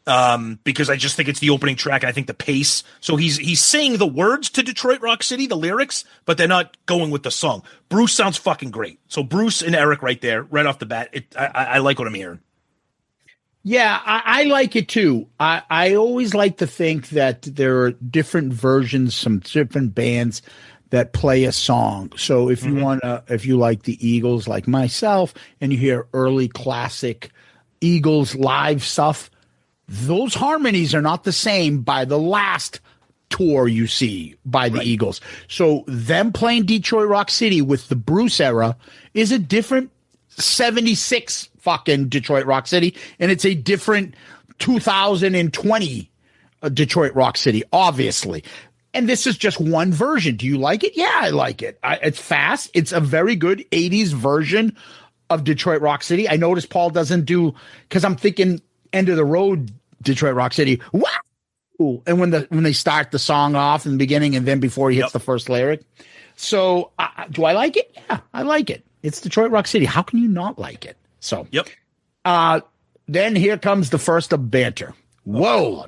because I just think it's the opening track. I think the pace. So he's saying the words to Detroit Rock City, the lyrics, but they're not going with the song. Bruce sounds fucking great. So Bruce and Eric right there, right off the bat. I like what I'm hearing. Yeah, I like it too. I always like to think that there are different versions, some different bands that play a song. So if you like the Eagles like myself and you hear early classic Eagles live stuff, those harmonies are not the same by the last tour you see by the Eagles. So them playing Detroit Rock City with the Bruce era is a different 76 fucking Detroit Rock City, and it's a different 2020 Detroit Rock City, obviously. And this is just one version. Do you like it? Yeah, I like it. It's fast. It's a very good 80s version of Detroit Rock City. I noticed Paul doesn't do, because I'm thinking End of the Road Detroit Rock City. Wow! And when they start the song off in the beginning and then before he hits the first lyric. So do I like it? Yeah, I like it. It's Detroit Rock City. How can you not like it? So then here comes the first of Banter. Whoa.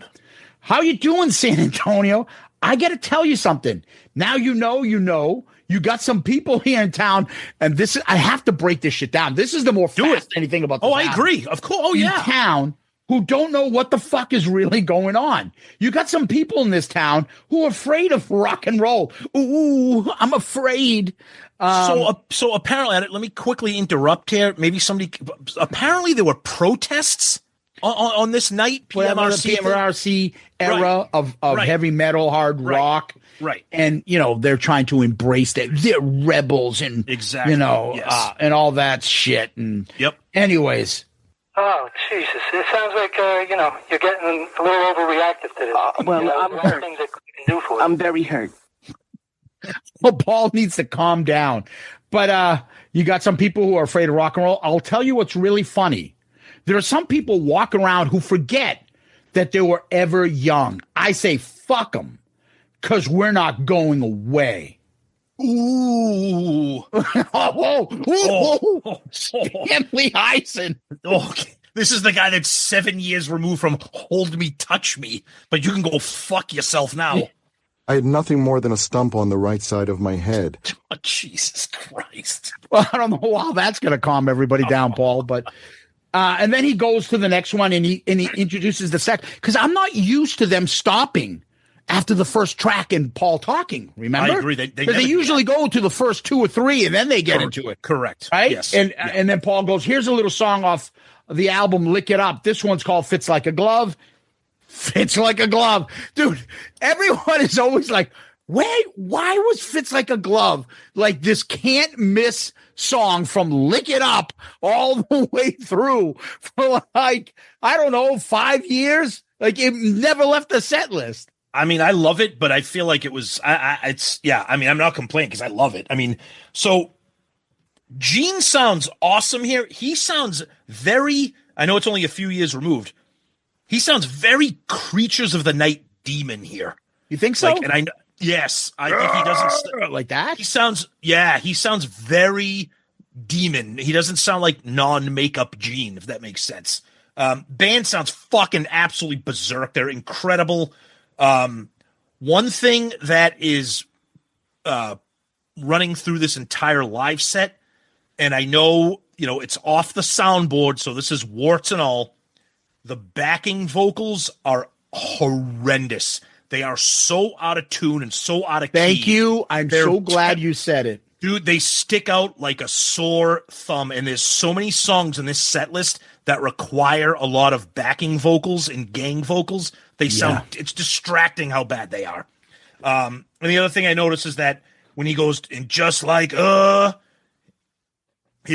How you doing, San Antonio? I got to tell you something. Now you know. You got some people here in town, and I have to break this shit down. This is the more fascinating thing about this. Oh, I agree. Of course. Oh, yeah. Town who don't know what the fuck is really going on. You got some people in this town who are afraid of rock and roll. Ooh, I'm afraid. So apparently, let me quickly interrupt here. Maybe apparently there were protests on this night. PMRC era of heavy metal, hard rock. Right. And, they're trying to embrace that. They're rebels and, and all that shit. And anyways. Oh, Jesus. It sounds like, you're getting a little overreactive to this. I'm hurt. Things that you can do for it. I'm very hurt. Well, Paul needs to calm down. But you got some people who are afraid of rock and roll. I'll tell you what's really funny. There are some people walking around who forget that they were ever young. I say, fuck them, because we're not going away. Ooh. Stanley Eisen. Okay. This is the guy that's 7 years removed from Hold Me, Touch Me, but you can go fuck yourself now. I had nothing more than a stump on the right side of my head. Oh, Jesus Christ. Well, I don't know how that's going to calm everybody down, Paul, but and then he goes to the next one and he introduces the second, because I'm not used to them stopping after the first track and Paul talking. Remember? I agree. They usually go to the first two or three and then they get into it. Correct. Right? Yes. And then Paul goes, here's a little song off the album Lick It Up. This one's called Fits Like a Glove. Fits Like a Glove. Dude, everyone is always like, wait, why was Fits Like a Glove like this can't miss song from Lick It Up all the way through for like, I don't know, 5 years? Like it never left the set list. I mean, I love it, but I feel like it was, I'm not complaining because I love it. I mean, so Gene sounds awesome here. He sounds I know it's only a few years removed. He sounds very Creatures of the Night Demon here. You think so? Yes. I think he doesn't like that. He sounds very demon. He doesn't sound like non-makeup Gene, if that makes sense. Band sounds fucking absolutely berserk. They're incredible. One thing that is running through this entire live set, and I know, it's off the soundboard, so this is warts and all. The backing vocals are horrendous. They are so out of tune and so out of key. Thank you. I'm so glad you said it. Dude, they stick out like a sore thumb, and there's so many songs in this set list that require a lot of backing vocals and gang vocals. They sound, it's distracting how bad they are. And the other thing I notice is that when he goes in just like, he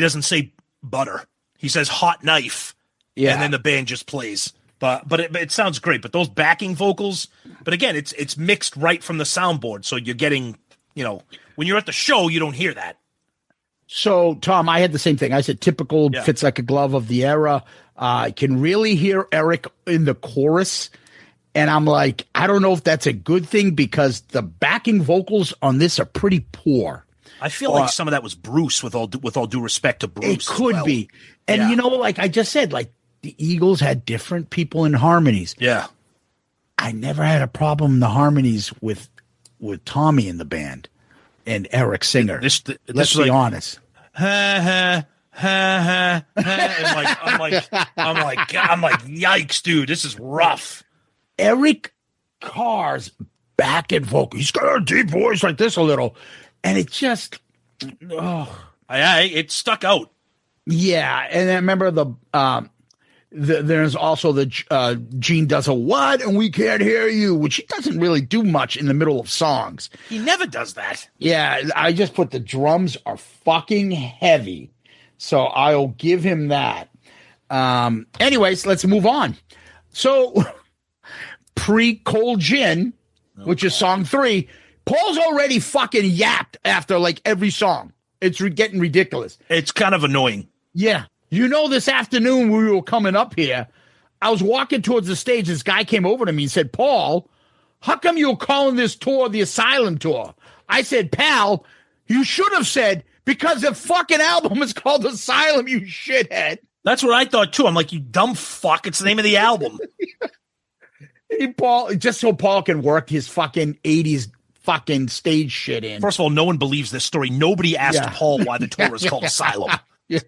doesn't say butter. He says hot knife. Yeah. And then the band just plays. But it sounds great. But those backing vocals, but again, it's mixed right from the soundboard. So you're getting, when you're at the show, you don't hear that. So, Tom, I had the same thing. I said typical Fits Like a Glove of the era. I can really hear Eric in the chorus. And I'm like, I don't know if that's a good thing because the backing vocals on this are pretty poor. I feel like some of that was Bruce, with all due respect to Bruce. It could be. And, like I just said, like the Eagles had different people in harmonies. Yeah. I never had a problem in the harmonies with Tommy in the band and Eric Singer. Let's be honest. Ha ha ha ha. I'm like, yikes, dude, this is rough. Eric Carr's back and vocal. He's got a deep voice like this a little, and it just, it stuck out. Yeah, and I remember there's also the Gene does a what, and we can't hear you, which he doesn't really do much in the middle of songs. He never does that. Yeah, I just put the drums are fucking heavy, so I'll give him that. Anyways, let's move on. So, pre-Cold Gin, which is song 3, Paul's already fucking yapped after like every song. It's getting ridiculous. It's kind of annoying. Yeah. You know, this afternoon when we were coming up here, I was walking towards the stage. This guy came over to me and said, Paul, how come you're calling this tour the Asylum tour? I said, pal, you should have said, because the fucking album is called Asylum, you shithead. That's what I thought, too. I'm like, you dumb fuck. It's the name of the album. Hey, Paul, just so Paul can work his fucking 80s fucking stage shit in. First of all, no one believes this story. Nobody asked Paul why the tour is called Asylum. Yeah.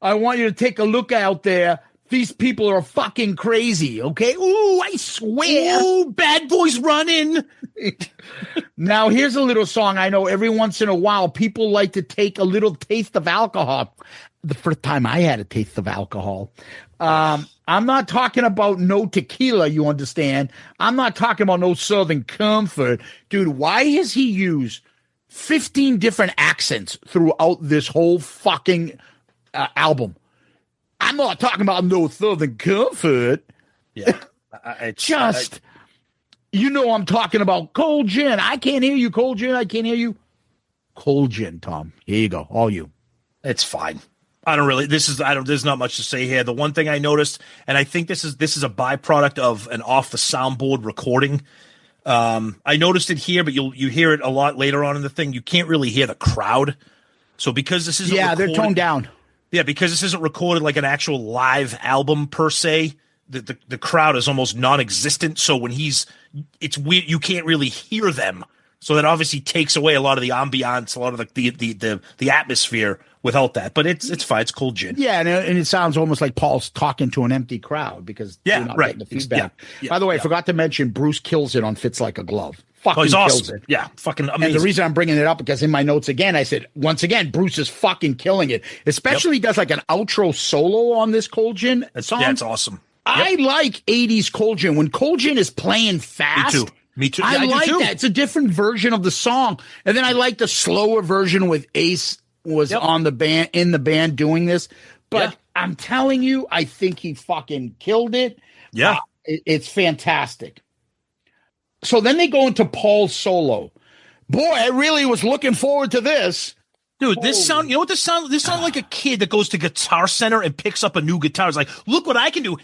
I want you to take a look out there. These people are fucking crazy, okay? Ooh, I swear. Ooh, bad boys running. Now, here's a little song. I know every once in a while people like to take a little taste of alcohol. The first time I had a taste of alcohol. I'm not talking about no tequila, you understand? I'm not talking about no Southern Comfort. Dude, why has he used 15 different accents throughout this whole fucking album? I'm not talking about no Southern Comfort. Yeah. You know I'm talking about Cold Gin. I can't hear you, Cold Gin. I can't hear you. Cold Gin, Tom. Here you go. All you. It's fine. There's not much to say here. The one thing I noticed, and I think this is a byproduct of an Off The Soundboard recording. I noticed it here, but you hear it a lot later on in the thing. You can't really hear the crowd. So because this isn't they're toned down. Yeah, because this isn't recorded like an actual live album per se, the crowd is almost non-existent. So when it's weird, you can't really hear them. So that obviously takes away a lot of the ambiance, a lot of the atmosphere without that. But it's fine. It's Cold Gin. Yeah, and it sounds almost like Paul's talking to an empty crowd because you're not getting the feedback. By the way, I forgot to mention Bruce kills it on Fits Like a Glove. Fucking he's kills awesome. it. Yeah, fucking amazing. And the reason I'm bringing it up because in my notes again, I said, once again, Bruce is fucking killing it. Especially he does like an outro solo on this Cold Gin song. Yeah, it's awesome. I like 80s Cold Gin. When Cold Gin is playing fast. Me too. I like do too. that. It's a different version of the song. And then I like the slower version with Ace was on the band in the band doing this. But I'm telling you, I think he fucking killed it. Yeah. It's fantastic. So then they go into Paul's solo. Boy, I really was looking forward to this. Dude, this sound, you know what this sound? This sounds like a kid that goes to Guitar Center and picks up a new guitar. It's like, look what I can do.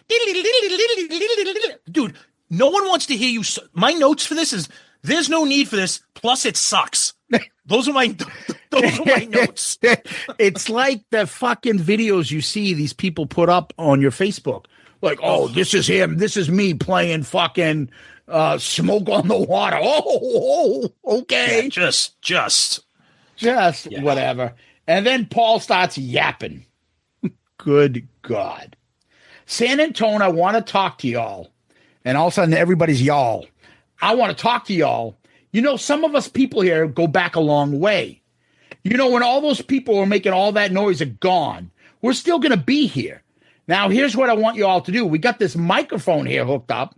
Dude, no one wants to hear you. My notes for this is there's no need for this. Plus, it sucks. Those are my notes. It's like the fucking videos you see these people put up on your Facebook. Like, oh, this is him. This is me playing fucking Smoke on the Water. Oh, okay. Yeah, just whatever. And then Paul starts yapping. Good God. San Antonio, I want to talk to y'all. And all of a sudden, everybody's y'all. I want to talk to y'all. You know, some of us people here go back a long way. You know, when all those people were making all that noise are gone, we're still going to be here. Now, here's what I want you all to do. We got this microphone here hooked up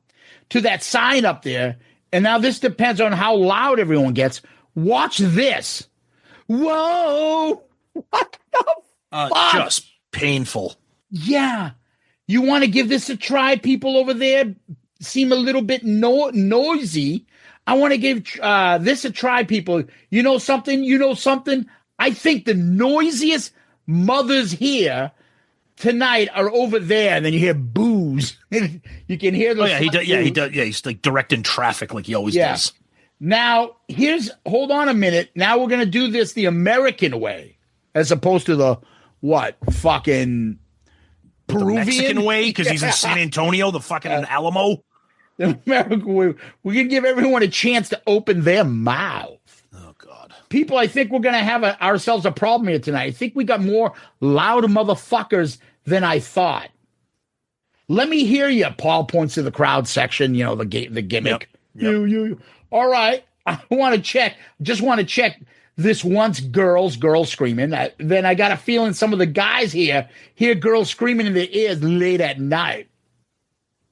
to that sign up there. And now this depends on how loud everyone gets. Watch this. Whoa. What the fuck? Just painful. Yeah. You want to give this a try? People over there seem a little bit noisy. I want to give this a try, people. You know something? I think the noisiest mothers here tonight are over there, and then you hear boos. You can hear those. He does. Yeah, he does. Yeah, he's like directing traffic like he always does. Now, hold on a minute. Now we're going to do this the American way, as opposed to the, fucking Peruvian the Mexican way because he's in San Antonio, the fucking Alamo. We're gonna give everyone a chance to open their mouth. Oh God, people! I think we're gonna have ourselves a problem here tonight. I think we got more loud motherfuckers than I thought. Let me hear you. Paul points to the crowd section. You know the gimmick. Yep. You. All right. I want to check. Just want to check this once. Girls screaming. Then I got a feeling some of the guys here hear girls screaming in their ears late at night.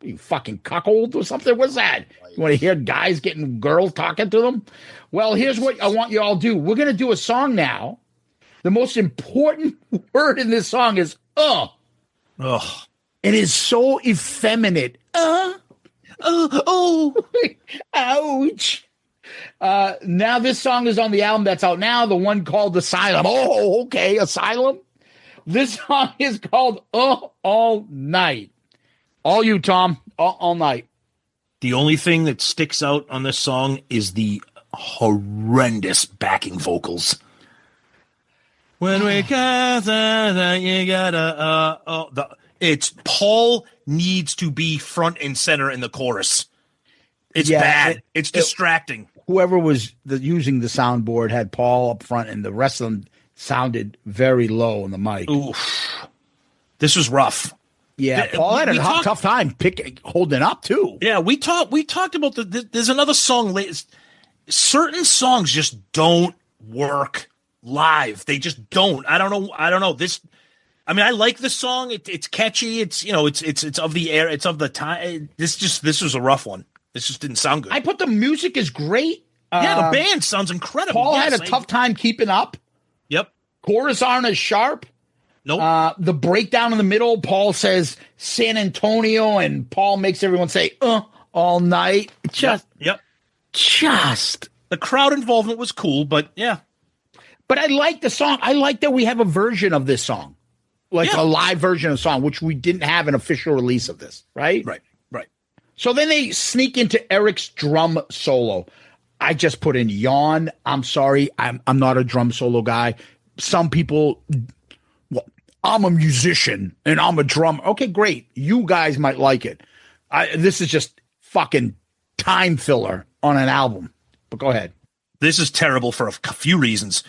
You fucking cuckold or something? What's that? You want to hear guys getting girls talking to them? Well, here's what I want you all to do. We're going to do a song now. The most important word in this song is Ugh. It is so effeminate. Ouch. Now this song is on the album that's out now, the one called Asylum. Oh, okay, Asylum. This song is called All Night. All you, Tom, all night. The only thing that sticks out on this song is the horrendous backing vocals. When we gather, you gotta. It's Paul needs to be front and center in the chorus. It's bad. It's distracting. Whoever was using the soundboard had Paul up front, and the rest of them sounded very low on the mic. Oof. This was rough. Yeah, Paul had a tough time holding up too. Yeah, we talked about there's another song. Certain songs just don't work live. They just don't. I don't know. This. I mean, I like the song. It's catchy. It's it's of the air. It's of the time. This was a rough one. This just didn't sound good. I put the music is great. Yeah, the band sounds incredible. Paul had a tough time keeping up. Yep. Chorus aren't as sharp. Nope. The breakdown in the middle, Paul says San Antonio, and Paul makes everyone say all night. Just the crowd involvement was cool, but yeah. But I like the song. I like that we have a version of this song, like a live version of the song, which we didn't have an official release of this, right? Right. So then they sneak into Eric's drum solo. I just put in yawn. I'm sorry. I'm not a drum solo guy. Some people, well, I'm a musician and I'm a drummer. Okay, great. You guys might like it. This is just fucking time filler on an album. But go ahead. This is terrible for a few reasons.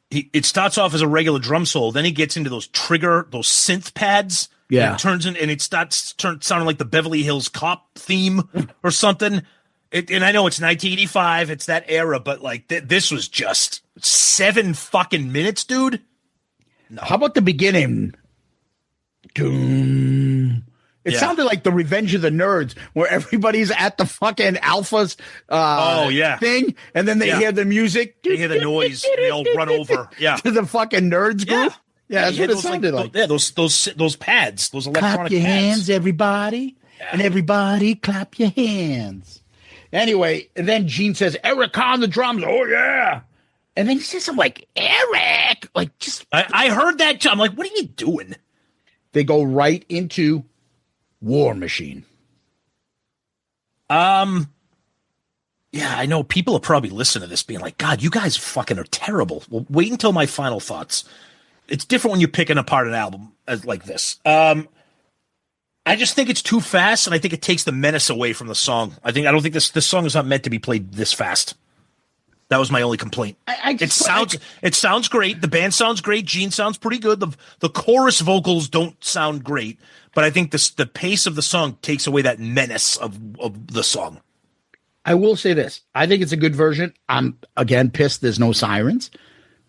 It starts off as a regular drum solo. Then he gets into those synth pads. Yeah. And it turns in, and it starts sounding like the Beverly Hills Cop theme or something. And I know it's 1985, it's that era, but like this was just 7 fucking minutes, dude. No. How about the beginning? Doom. It sounded like the Revenge of the Nerds, where everybody's at the fucking Alphas thing, and then they hear the music. They hear the noise, and they all run over. Yeah. To the fucking nerds group. Yeah, that's what it sounded like. Yeah, those pads, those electronic pads. Clap your hands, everybody. Yeah. And everybody clap your hands. Anyway, and then Gene says, Eric on the drums. Oh, yeah. And then he says something like, Eric. Like, just. I heard that too. I'm like, what are you doing? They go right into War Machine. Yeah, I know people are probably listening to this being like, God, you guys fucking are terrible. Well, wait until my final thoughts. It's different when you're picking apart an album like this. I just think it's too fast, and I think it takes the menace away from the song. I don't think this song is not meant to be played this fast. That was my only complaint. It sounds great. The band sounds great. Gene sounds pretty good. The chorus vocals don't sound great, but I think the pace of the song takes away that menace of the song. I will say this. I think it's a good version. I'm, again, pissed there's no sirens.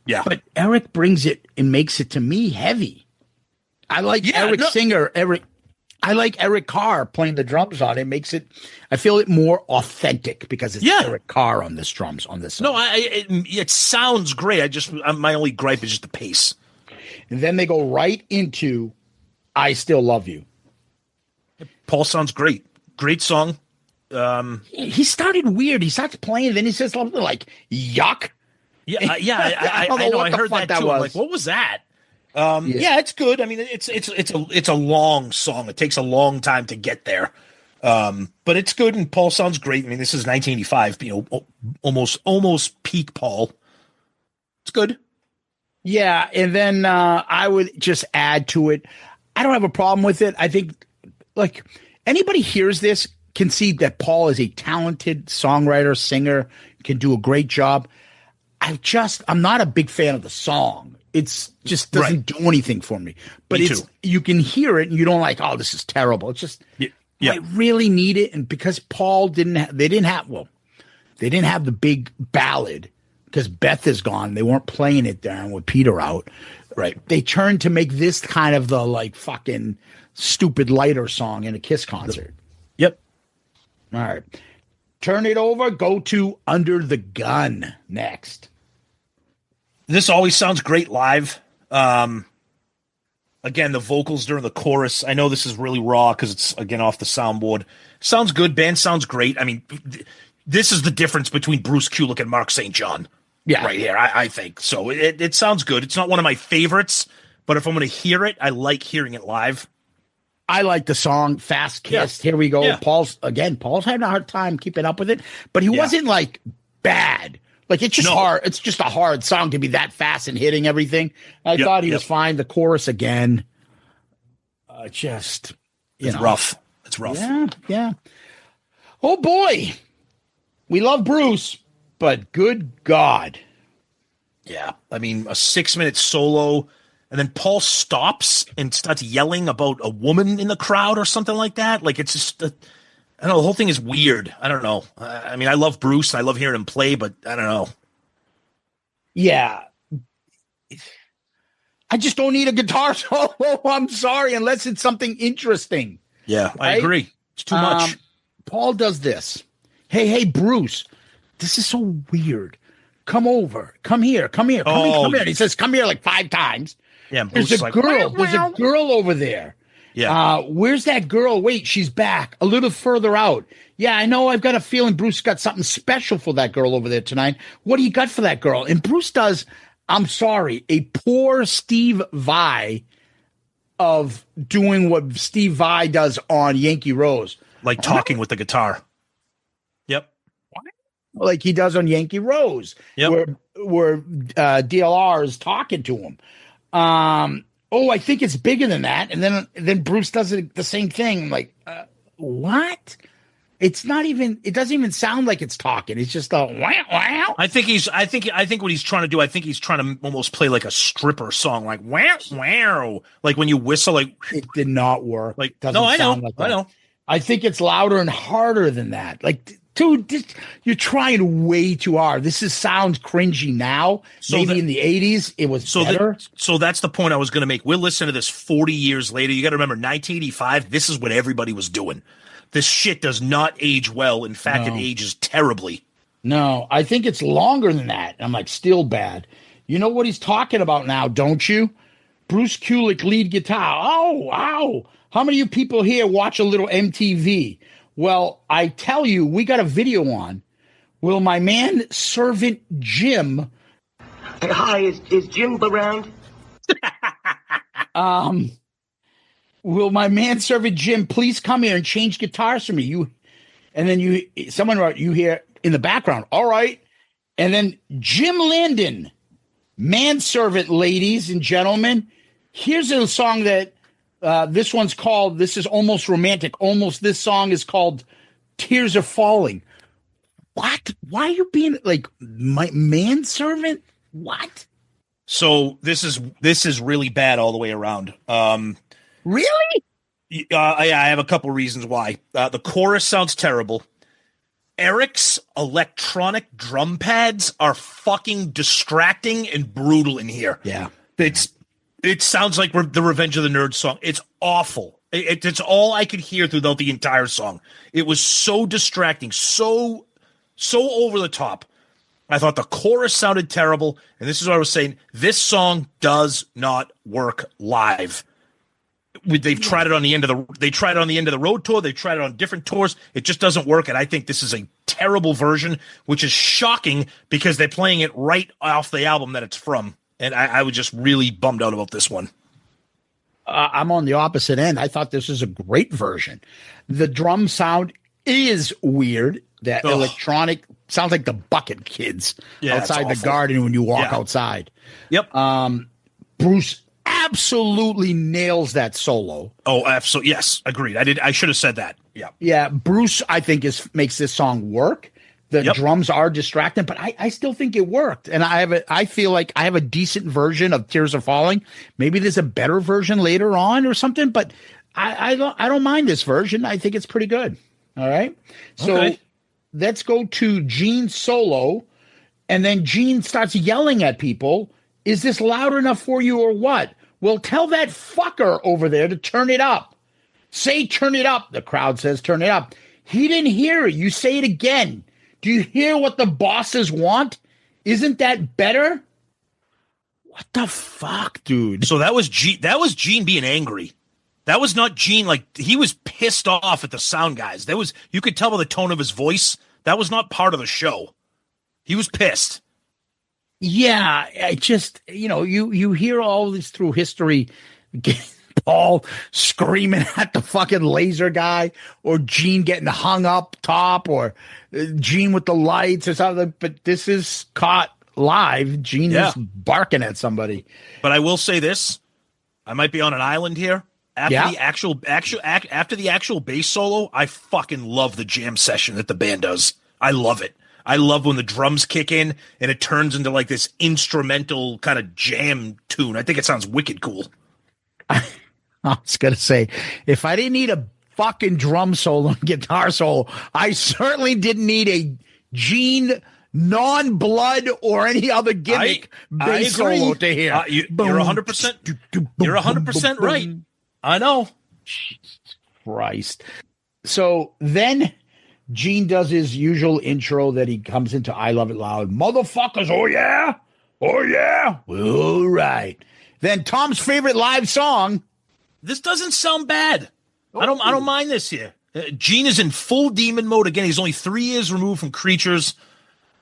Yeah. But Eric brings it and makes it, to me, heavy. I like Singer. I like Eric Carr playing the drums on it. Makes it, I feel it more authentic because it's Eric Carr on this drums on this song. No, it sounds great. My only gripe is just the pace. And then they go right into I Still Love You. Paul sounds great. Great song. He started weird. He starts playing, then he says something like "yuck." Yeah, I know. I heard that too. I'm like, what was that? Yeah, it's good. I mean, it's a long song. It takes a long time to get there, but it's good. And Paul sounds great. I mean, this is 1985. You know, almost peak Paul. It's good. Yeah, and then I would just add to it. I don't have a problem with it. I think, like, anybody hears this can see that Paul is a talented songwriter, singer, can do a great job. I'm not a big fan of the song. It's just doesn't do anything for me. But you can hear it and you don't like, oh, this is terrible. It's just, I really need it. And because Paul they didn't have the big ballad because Beth is gone. They weren't playing it there with Peter out. Right. They turned to make this kind of the like fucking stupid lighter song in a Kiss concert. Yep. All right. Turn it over. Go to Under the Gun next. This always sounds great live. Again, the vocals during the chorus. I know this is really raw because it's, again, off the soundboard. Sounds good. Band sounds great. I mean, this is the difference between Bruce Kulick and Mark St. John. Yeah. Right here, I think. So it sounds good. It's not one of my favorites, but if I'm going to hear it, I like hearing it live. I like the song Fast Kiss. Here we go. Yeah. Paul's having a hard time keeping up with it, but he wasn't like bad. Like it's just hard. It's just a hard song to be that fast and hitting everything. I thought he was fine. The chorus again, it's rough. It's rough. Yeah. Oh boy, we love Bruce, but good God. Yeah, I mean a 6-minute solo. And then Paul stops and starts yelling about a woman in the crowd or something like that. Like, it's just, I don't know, the whole thing is weird. I don't know. I mean, I love Bruce. And I love hearing him play, but I don't know. Yeah. I just don't need a guitar solo. I'm sorry, unless it's something interesting. Yeah, right? I agree. It's too much. Paul does this. Hey, Bruce, this is so weird. Come over. Come here. Come here. And he says, come here like 5 times. Yeah, there's a girl. There's a girl over there. Yeah. Where's that girl? Wait, she's back a little further out. Yeah, I know. I've got a feeling Bruce got something special for that girl over there tonight. What do you got for that girl? And Bruce does, I'm sorry, a poor Steve Vai of doing what Steve Vai does on Yankee Rose. Like talking with the guitar. Yep. Like he does on Yankee Rose. Yep. Where DLR is talking to him. I think it's bigger than that. And then Bruce does the same thing. Like, what? It's not even, it doesn't even sound like it's talking. It's just a wow. I think what he's trying to do, I think he's trying to almost play like a stripper song, like wow. Like when you whistle, like it did not work. Like, doesn't no, I sound know. like that. I know. I think it's louder and harder than that. Like, dude, you're trying way too hard. This sounds cringy now. So maybe in the 80s it was better. So that's the point I was going to make. We're listening to this 40 years later. You got to remember 1985. This is what everybody was doing. This shit does not age well. In fact, it ages terribly. No, I think it's longer than that. I'm like, still bad. You know what he's talking about now, don't you? Bruce Kulick, lead guitar. Oh, wow. How many of you people here watch a little MTV? Well, I tell you, we got a video on. Will my man servant Jim? Hi, is Jim around? Will my man servant Jim please come here and change guitars for me? Someone wrote, you hear in the background. All right, and then Jim Landon, manservant, ladies and gentlemen. Here's a song that. This one's called, this is almost romantic. This song is called Tears Are Falling. What? Why are you being like my manservant? What? So this is really bad all the way around. Really? I have a couple reasons why. The chorus sounds terrible. Eric's electronic drum pads are fucking distracting and brutal in here. Yeah. It sounds like the Revenge of the Nerds song. It's awful. It's all I could hear throughout the entire song. It was so distracting, so over the top. I thought the chorus sounded terrible, and this is what I was saying. This song does not work live. They've tried it on the end of the road tour. They tried it on different tours. It just doesn't work, and I think this is a terrible version, which is shocking because they're playing it right off the album that it's from. And I was just really bummed out about this one. I'm on the opposite end. I thought this was a great version. The drum sound is weird. That electronic sounds like the Bucket Kids outside the garden when you walk outside. Yep. Bruce absolutely nails that solo. Oh, absolutely. Yes, agreed. I should have said that. Yeah. Yeah. Bruce, I think, makes this song work. The drums are distracting, but I still think it worked. And I feel like I have a decent version of Tears Are Falling. Maybe there's a better version later on or something, but I don't mind this version. I think it's pretty good. All right. So let's go to Gene's solo. And then Gene starts yelling at people. Is this loud enough for you or what? Well, tell that fucker over there to turn it up. Say turn it up. The crowd says turn it up. He didn't hear it. You say it again. Do you hear what the bosses want? Isn't that better? What the fuck, dude? So that was Gene being angry. That was not Gene. Like, he was pissed off at the sound guys. You could tell by the tone of his voice. That was not part of the show. He was pissed. Yeah, I just, you hear all this through history. Paul screaming at the fucking laser guy, or Gene getting hung up top, or Gene with the lights or something. But this is caught live. Gene is barking at somebody. But I will say this: I might be on an island here. After the actual bass solo, I fucking love the jam session that the band does. I love it. I love when the drums kick in and it turns into like this instrumental kind of jam tune. I think it sounds wicked cool. I was going to say, if I didn't need a fucking drum solo and guitar solo, I certainly didn't need a Gene non-blood or any other gimmick bass solo to hear. You're 100%. You're 100% right. I know. Jesus Christ. So then Gene does his usual intro that he comes into I Love It Loud. Motherfuckers, oh yeah? Oh yeah? All right. Then Tom's favorite live song. This doesn't sound bad. I don't mind this here. Gene is in full demon mode again. He's only 3 years removed from Creatures.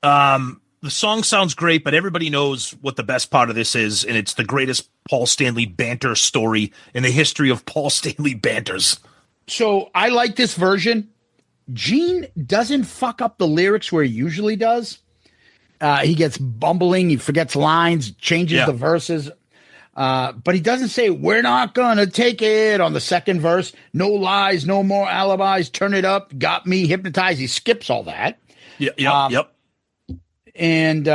The song sounds great, but everybody knows what the best part of this is, and it's the greatest Paul Stanley banter story in the history of Paul Stanley banters. So I like this version. Gene doesn't fuck up the lyrics where he usually does. He gets bumbling. He forgets lines, changes the verses. But he doesn't say, we're not going to take it on the second verse. No lies, no more alibis. Turn it up. Got me hypnotized. He skips all that. Yep. And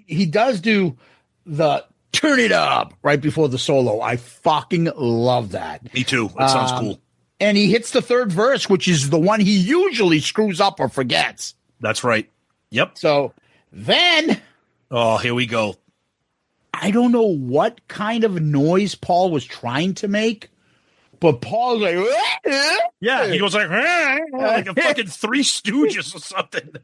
he does do the turn it up right before the solo. I fucking love that. Me too. That sounds cool. And he hits the third verse, which is the one he usually screws up or forgets. That's right. Yep. So then. Oh, here we go. I don't know what kind of noise Paul was trying to make, but Paul's like, yeah, he goes like a fucking Three Stooges or something.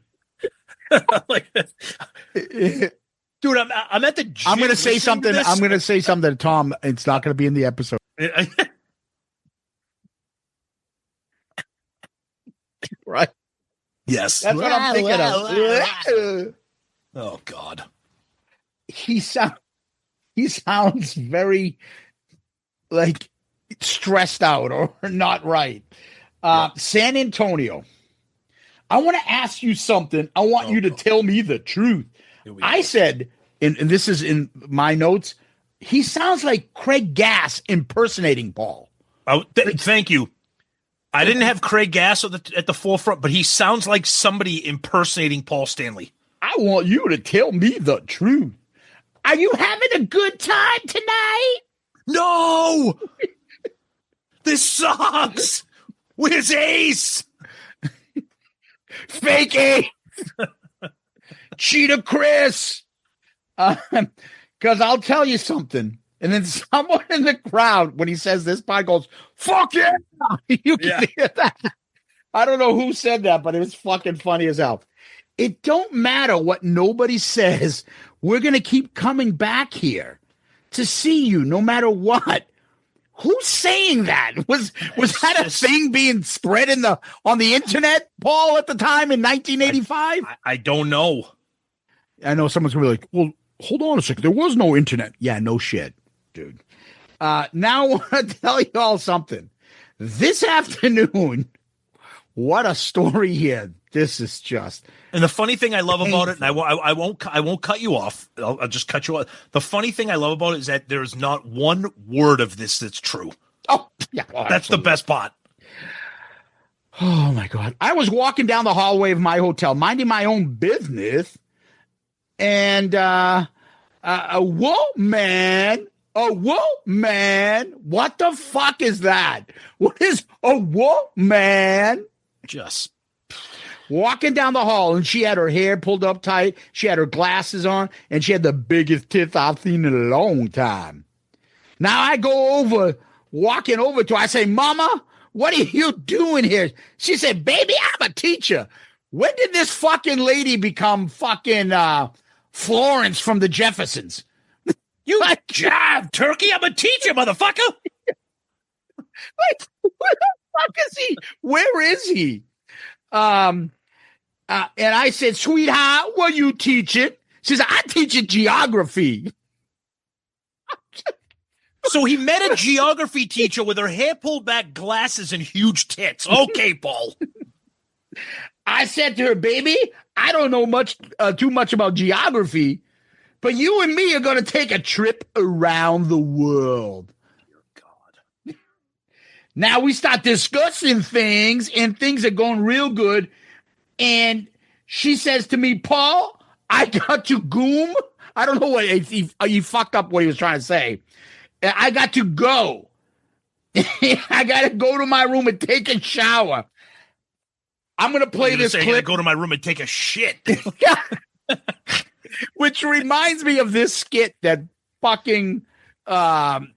Dude, I'm at the gym. I'm going to say something. I'm going to say something to Tom. It's not going to be in the episode. Right? Yes. That's what I'm thinking of. Oh, God. He sounds very like stressed out or not right. San Antonio. I want to ask you something. I want you to tell me the truth. I said, and this is in my notes, he sounds like Craig Gass impersonating Paul. Thank you. I didn't have Craig Gass at the forefront, but he sounds like somebody impersonating Paul Stanley. I want you to tell me the truth. Are you having a good time tonight? No! This sucks! Where's Ace? Fake Ace! Cheetah Chris! Because I'll tell you something. And then someone in the crowd, when he says this part, goes, fuck yeah! You can hear that. I don't know who said that, but it was fucking funny as hell. It don't matter what nobody says. We're going to keep coming back here to see you no matter what. Who's saying that? Was that a thing being spread on the internet, Paul, at the time in 1985? I don't know. I know someone's going to be like, well, hold on a second. There was no internet. Yeah, no shit, dude. Now I want to tell you all something. This afternoon, what a story here. This is just. And the funny thing I love about it, and I won't cut you off. I'll just cut you off. The funny thing I love about it is that there's not one word of this that's true. Oh, yeah. Oh, that's the best part. Oh, my God. I was walking down the hallway of my hotel, minding my own business, and a woman, what the fuck is that? What is a woman? Just walking down the hall, and she had her hair pulled up tight. She had her glasses on, and she had the biggest tits I've seen in a long time. Now I go walking over to her. I say, Mama, what are you doing here? She said, baby, I'm a teacher. When did this fucking lady become fucking Florence from the Jeffersons? You jive turkey. I'm a teacher, motherfucker. Like, where the fuck is he? Where is he? And I said, sweetheart, what are you teaching? She said, I'm teaching geography. So he met a geography teacher with her hair pulled back, glasses, and huge tits. Okay, Paul. I said to her, baby, I don't know too much about geography, but you and me are going to take a trip around the world. Dear God. Now we start discussing things, and things are going real good. And she says to me, Paul, I got to goom. I don't know what he fucked up what he was trying to say. I got to go. I got to go to my room and take a shower. I'm going to play this clip. I got to go to my room and take a shit. Which reminds me of this skit that fucking Martin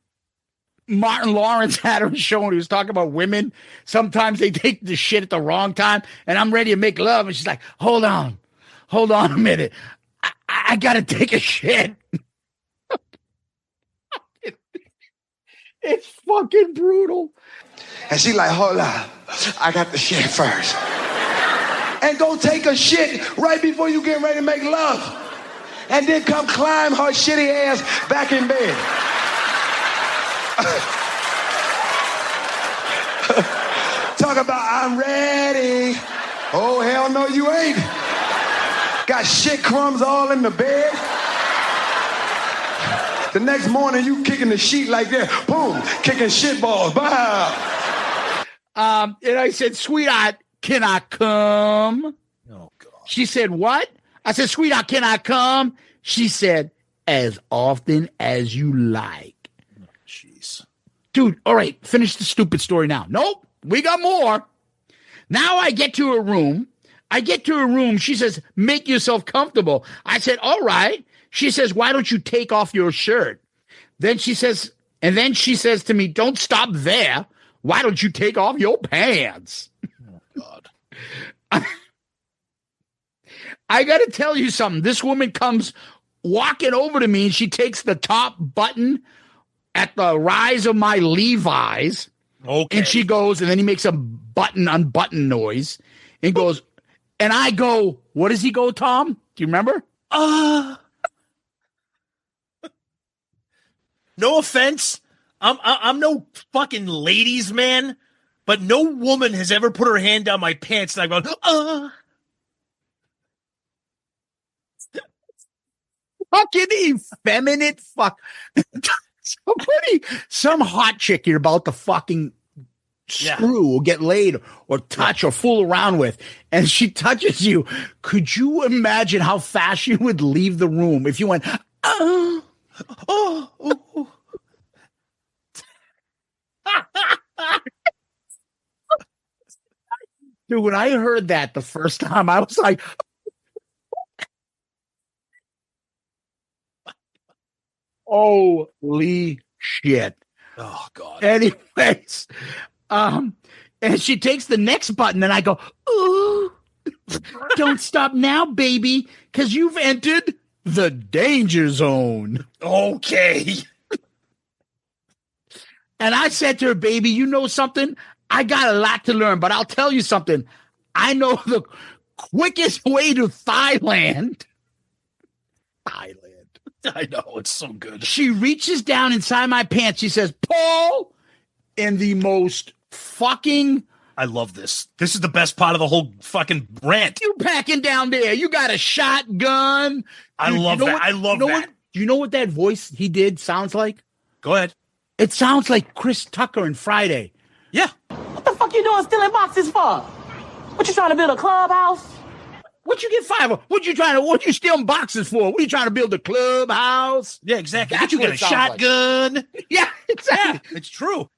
Lawrence had on his show when he was talking about women. Sometimes they take the shit at the wrong time, and I'm ready to make love. And she's like, hold on a minute. I got to take a shit. It's fucking brutal. And she like, hold on, I got the shit first. And go take a shit right before you get ready to make love. And then come climb her shitty ass back in bed. Talk about, I'm ready. Oh, hell no, you ain't. Got shit crumbs all in the bed. The next morning, you kicking the sheet like that. Boom, kicking shit balls. Bah. And I said, sweetheart, can I come? Oh, God. She said, what? I said, sweetheart, can I come? She said, as often as you like. Jeez. Dude, all right, finish the stupid story now. Nope, we got more. Now I get to her room. She says, make yourself comfortable. I said, all right. She says, why don't you take off your shirt? Then she says to me, don't stop there. Why don't you take off your pants? Oh, God. I got to tell you something. This woman comes walking over to me, and she takes the top button at the rise of my Levi's. Okay. And she goes, and then he makes a unbutton noise and goes, and I go, what does he go, Tom? Do you remember? No offense. I'm no fucking ladies man, but no woman has ever put her hand down my pants and I've gone, Fucking effeminate fuck. Some hot chick you're about to fucking screw or get laid or touch or fool around with, and she touches you. Could you imagine how fast you would leave the room if you went, Dude, when I heard that the first time, I was like, holy shit. Oh, God. Anyways, and she takes the next button, and I go, ooh, don't stop now, baby, because you've entered the danger zone. Okay. And I said to her, baby, you know something? I got a lot to learn, but I'll tell you something. I know the quickest way to Thighland. I know, it's so good. She reaches down inside my pants. She says, Paul, in the most fucking I love this. This is the best part of the whole fucking rant. You packing down there. You got a shotgun. I love that. I love that. Do you know what that voice he did sounds like? Go ahead. It sounds like Chris Tucker in Friday. Yeah. What the fuck you doing stealing boxes for? What you trying to build a clubhouse? What you get five? What you stealing boxes for? What you trying to build a clubhouse? Yeah, exactly. That's you what get a it sounds shotgun. Like. Yeah, exactly. Yeah, it's true.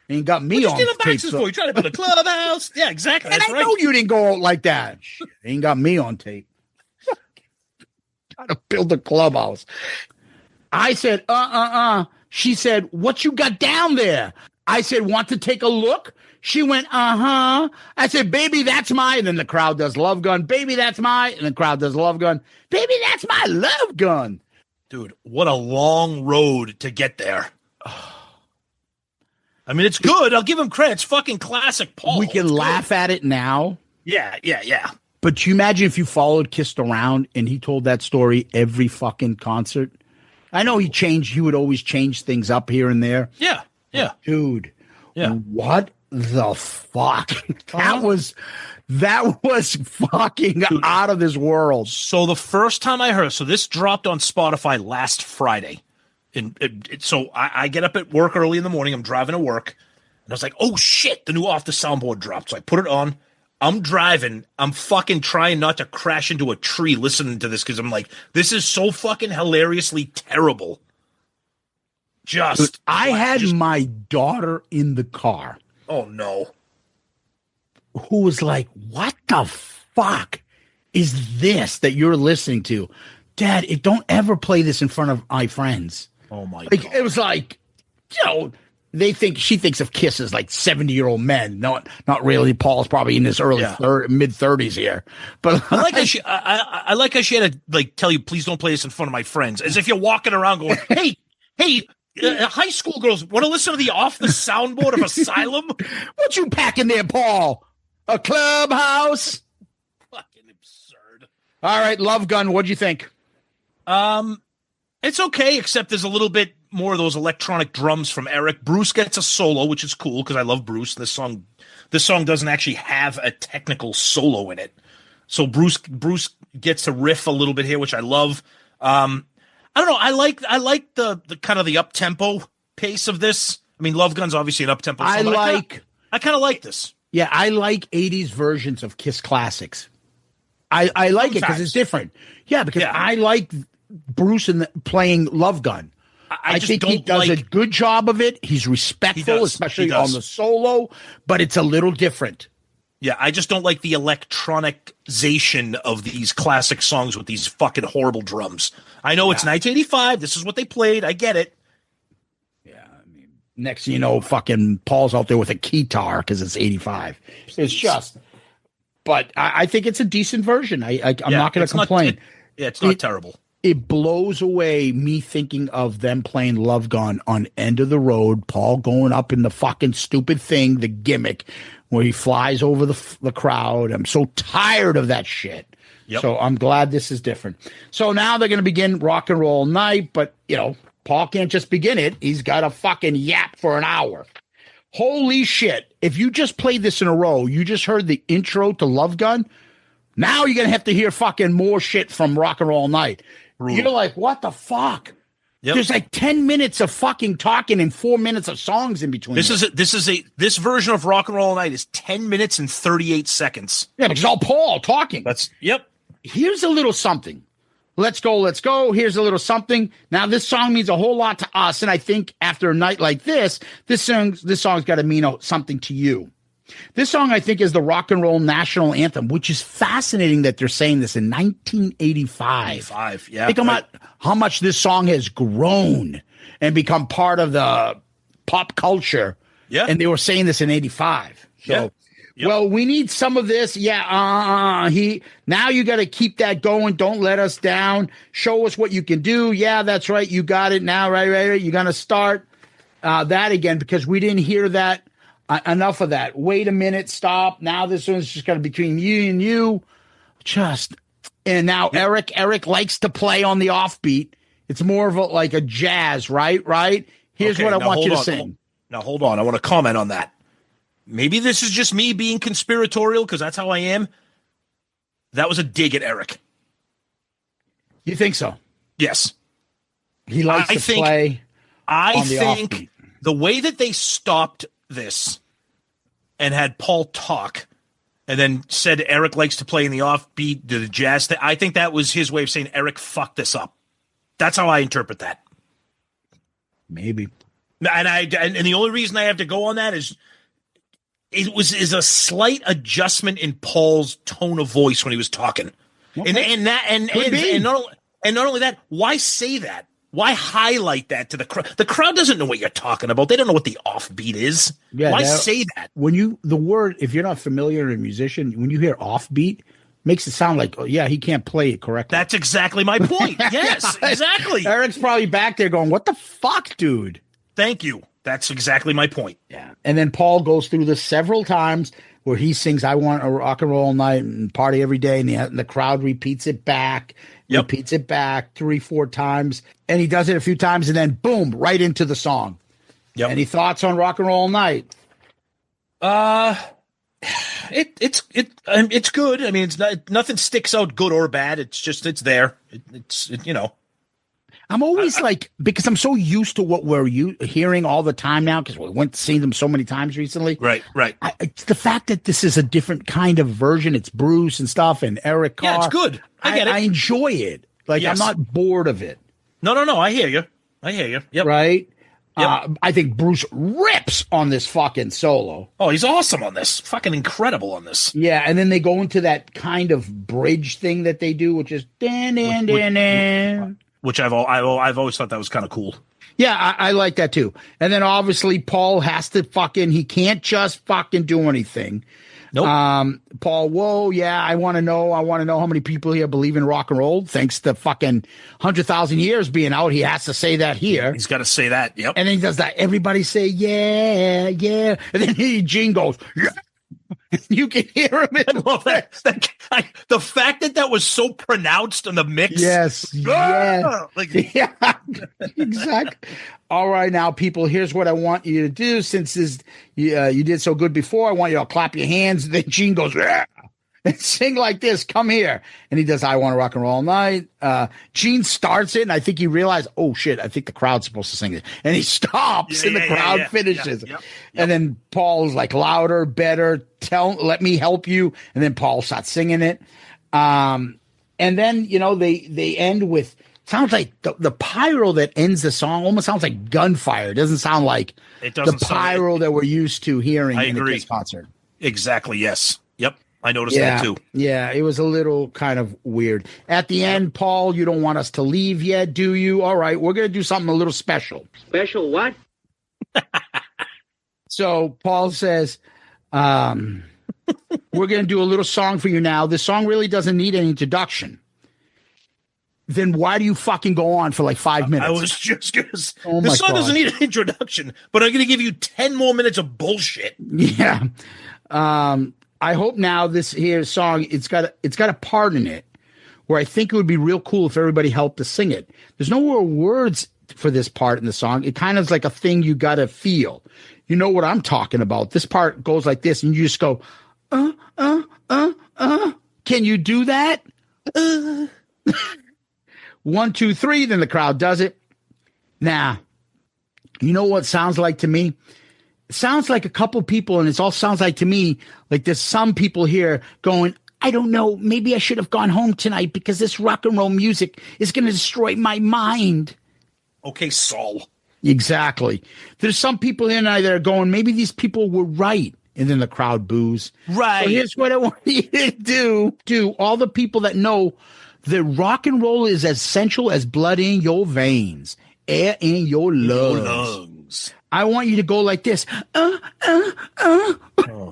Ain't got me what on you stealing tape. boxes for? You trying to build a clubhouse? Yeah, exactly. And That's I right. know you didn't go out like that. Shit, ain't got me on tape. Trying to build a clubhouse. I said, She said, what you got down there? I said, want to take a look? She went, I said, baby, that's my, and then the crowd does love gun. Baby, that's my, and the crowd does love gun. Baby, that's my love gun. Dude, what a long road to get there. I mean, it's good. I'll give him credit. It's fucking classic Paul. We can laugh at it now. Yeah. But you imagine if you followed Kissed around and he told that story every fucking concert. I know he would always change things up here and there. Yeah. Dude. Yeah. What the fuck? That was fucking out of this world. So the first time I heard, so this dropped on Spotify last Friday. So I get up at work early in the morning. I'm driving to work. And I was like, oh, shit, the new Off The Soundboard dropped. So I put it on. I'm driving. I'm fucking trying not to crash into a tree listening to this because I'm like, this is so fucking hilariously terrible. I had my daughter in the car. Oh, no. Who was like, what the fuck is this that you're listening to? Dad, don't ever play this in front of my friends. Oh, my God. God. It was like, she thinks of Kiss as like 70-year-old men. No, not really. Paul's probably in his mid-30s here. But I like how she had to like tell you, please don't play this in front of my friends. As if you're walking around going, hey, high school girls want to listen to the Off The Soundboard of Asylum? What you packing there, Paul? A clubhouse? Fucking absurd. All right, Love Gun, what'd you think? It's okay, except there's a little bit more of those electronic drums from Eric. Bruce gets a solo, which is cool because I love Bruce. This song doesn't actually have a technical solo in it. So Bruce gets to riff a little bit here, which I love. I don't know. I like the kind of the up tempo pace of this. I mean, Love Gun's obviously an up tempo song. I kind of like this. Yeah, I like 80s versions of Kiss classics. I like it because it's different. Yeah, because I like Bruce playing Love Gun. I think he does a good job of it. He's respectful, especially on the solo, but it's a little different. Yeah, I just don't like the electronicization of these classic songs with these fucking horrible drums. I know it's 1985. This is what they played. I get it. Yeah, I mean, next thing you know, fucking Paul's out there with a guitar because it's 85. It's just, but I think it's a decent version. I'm not going to complain. It's not terrible. It blows away me thinking of them playing Love Gun on End of the Road, Paul going up in the fucking stupid thing, the gimmick, where he flies over the crowd. I'm so tired of that shit. Yep. So I'm glad this is different. So now they're going to begin Rock and Roll Night, but, Paul can't just begin it. He's got to fucking yap for an hour. Holy shit. If you just played this in a row, you just heard the intro to Love Gun, now you're going to have to hear fucking more shit from Rock and Roll Night. You're like, what the fuck? Yep. There's like 10 minutes of fucking talking and 4 minutes of songs in between. This version of Rock and Roll Night is 10 minutes and 38 seconds. Yeah, because it's all Paul talking. Yep. Here's a little something. Let's go. Here's a little something. Now this song means a whole lot to us, and I think after a night like this song's got to mean something to you. This song, I think, is the rock and roll national anthem, which is fascinating that they're saying this in 1985. Yeah. Think about how much this song has grown and become part of the pop culture. Yeah. And they were saying this in 85. So, well, we need some of this. Yeah. Now you got to keep that going. Don't let us down. Show us what you can do. Yeah, that's right. You got it now. Right. You're going to start that again because we didn't hear that. Enough of that. Wait a minute. Stop. Now this one's just going to be between you and you. And now Eric likes to play on the offbeat. It's more of like a jazz, right? Here's what I want you to sing. Now hold on. I want to comment on that. maybe this is just me being conspiratorial because that's how I am. That was a dig at Eric. You think so? Yes. He likes to play. I think the way that they stopped this and had Paul talk and then said Eric likes to play in the offbeat, the jazz thing, I think that was his way of saying Eric fucked this up. That's how I interpret that. Maybe. And the only reason I have to go on that is is a slight adjustment in Paul's tone of voice when he was talking. Okay. And not only that, why say that? Why highlight that to the crowd? The crowd doesn't know what you're talking about. They don't know what the offbeat is. Yeah, why say that? When the word, if you're not familiar with a musician, when you hear offbeat, makes it sound like, oh yeah, he can't play it correctly. That's exactly my point. Yes, exactly. Eric's probably back there going, what the fuck, dude? Thank you. That's exactly my point. Yeah. And then Paul goes through this several times where he sings, I want a rock and roll all night and party every day. And the crowd repeats it back. Repeats it back 3-4 times, and he does it a few times, and then boom, right into the song. Yep. Any thoughts on Rock and Roll All Night? It's good. I mean, it's not, nothing sticks out good or bad. It's just it's there. It's you know. I'm always because I'm so used to what we're hearing all the time now because we went to see them so many times recently. Right. It's the fact that this is a different kind of version. It's Bruce and stuff and Eric Carr. Yeah, it's good. I get it. I enjoy it. I'm not bored of it. No. I hear you. Yep. Right? Yep. I think Bruce rips on this fucking solo. Oh, he's awesome on this. Fucking incredible on this. Yeah, and then they go into that kind of bridge thing that they do, which is which I've always thought that was kind of cool. Yeah, I like that too. And then obviously Paul has to he can't just fucking do anything. Nope. Paul, whoa, yeah, I want to know how many people here believe in rock and roll. Thanks to fucking 100,000 years being out, he has to say that here. He's got to say that. Yep. And then he does that. Everybody say, yeah. And then Gene goes, yeah. You can hear him. I love that. The fact that was so pronounced in the mix. Yes. Yeah. Exactly. All right, now, people, here's what I want you to do. Since you did so good before, I want you to clap your hands. Then Gene goes, yeah. And sing like this. Come here. And he does I Want to Rock and Roll All Night. Gene starts it, and I think he realized, oh, shit, I think the crowd's supposed to sing it. And he stops, and the crowd finishes. Yep. And then Paul's like, louder, better, let me help you. And then Paul starts singing it. And then, they end with, sounds like the pyro that ends the song almost sounds like gunfire. It doesn't sound like the pyro that we're used to hearing in a KISS concert. Exactly, yes. Yep. I noticed that too. Yeah, it was a little kind of weird. At the end, Paul, you don't want us to leave yet, do you? All right, we're going to do something a little special. Special what? So Paul says, we're going to do a little song for you now. This song really doesn't need an introduction. Then why do you fucking go on for like 5 minutes? I was just going to say, this song doesn't need an introduction, but I'm going to give you 10 more minutes of bullshit. Yeah. I hope now this here song, it's got a part in it where I think it would be real cool if everybody helped to sing it. There's no more words for this part in the song. It kind of is like a thing you got to feel. You know what I'm talking about. This part goes like this, and you just go, Can you do that? 1, 2, 3. Then the crowd does it. Now, you know what it sounds like to me? It sounds like a couple people, and it all sounds like to me like there's some people here going, I don't know, maybe I should have gone home tonight because this rock and roll music is going to destroy my mind. Okay, Saul. Exactly. There's some people here tonight that are going, maybe these people were right. And then the crowd boos. Right. So here's what I want you to do. All the people that know that rock and roll is as essential as blood in your veins, air in your lungs. I want you to go like this. Oh,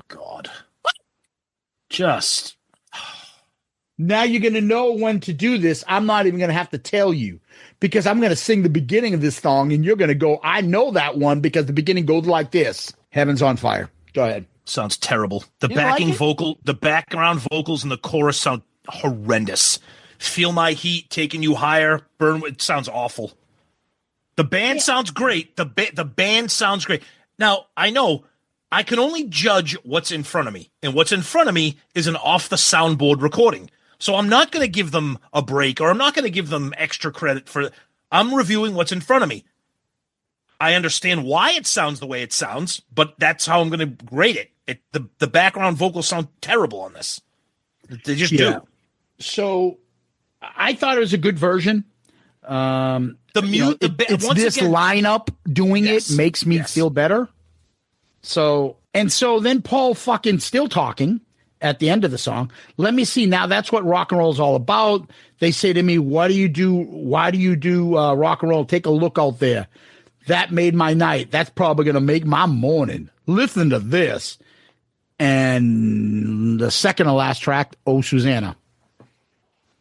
God. Just. Now you're going to know when to do this. I'm not even going to have to tell you because I'm going to sing the beginning of this song and you're going to go, I know that one because the beginning goes like this. Heaven's on Fire. Go ahead. Sounds terrible. The background vocals and the chorus sound horrendous. Feel My Heat, Taking You Higher, Burn. It sounds awful. The band sounds great. The band sounds great. Now, I know I can only judge what's in front of me. And what's in front of me is an Off The Soundboard recording. So I'm not going to give them a break, or I'm not going to give them extra credit for. I'm reviewing what's in front of me. I understand why it sounds the way it sounds, but that's how I'm going to grade it. The background vocals sound terrible on this. They just do. So I thought it was a good version. It's this lineup doing it makes me feel better. So then Paul fucking still talking at the end of the song. Let me see. Now that's what rock and roll is all about. They say to me, what do you do? Why do you do rock and roll? Take a look out there. That made my night. That's probably going to make my morning. Listen to this. And the second to last track, Oh, Susanna.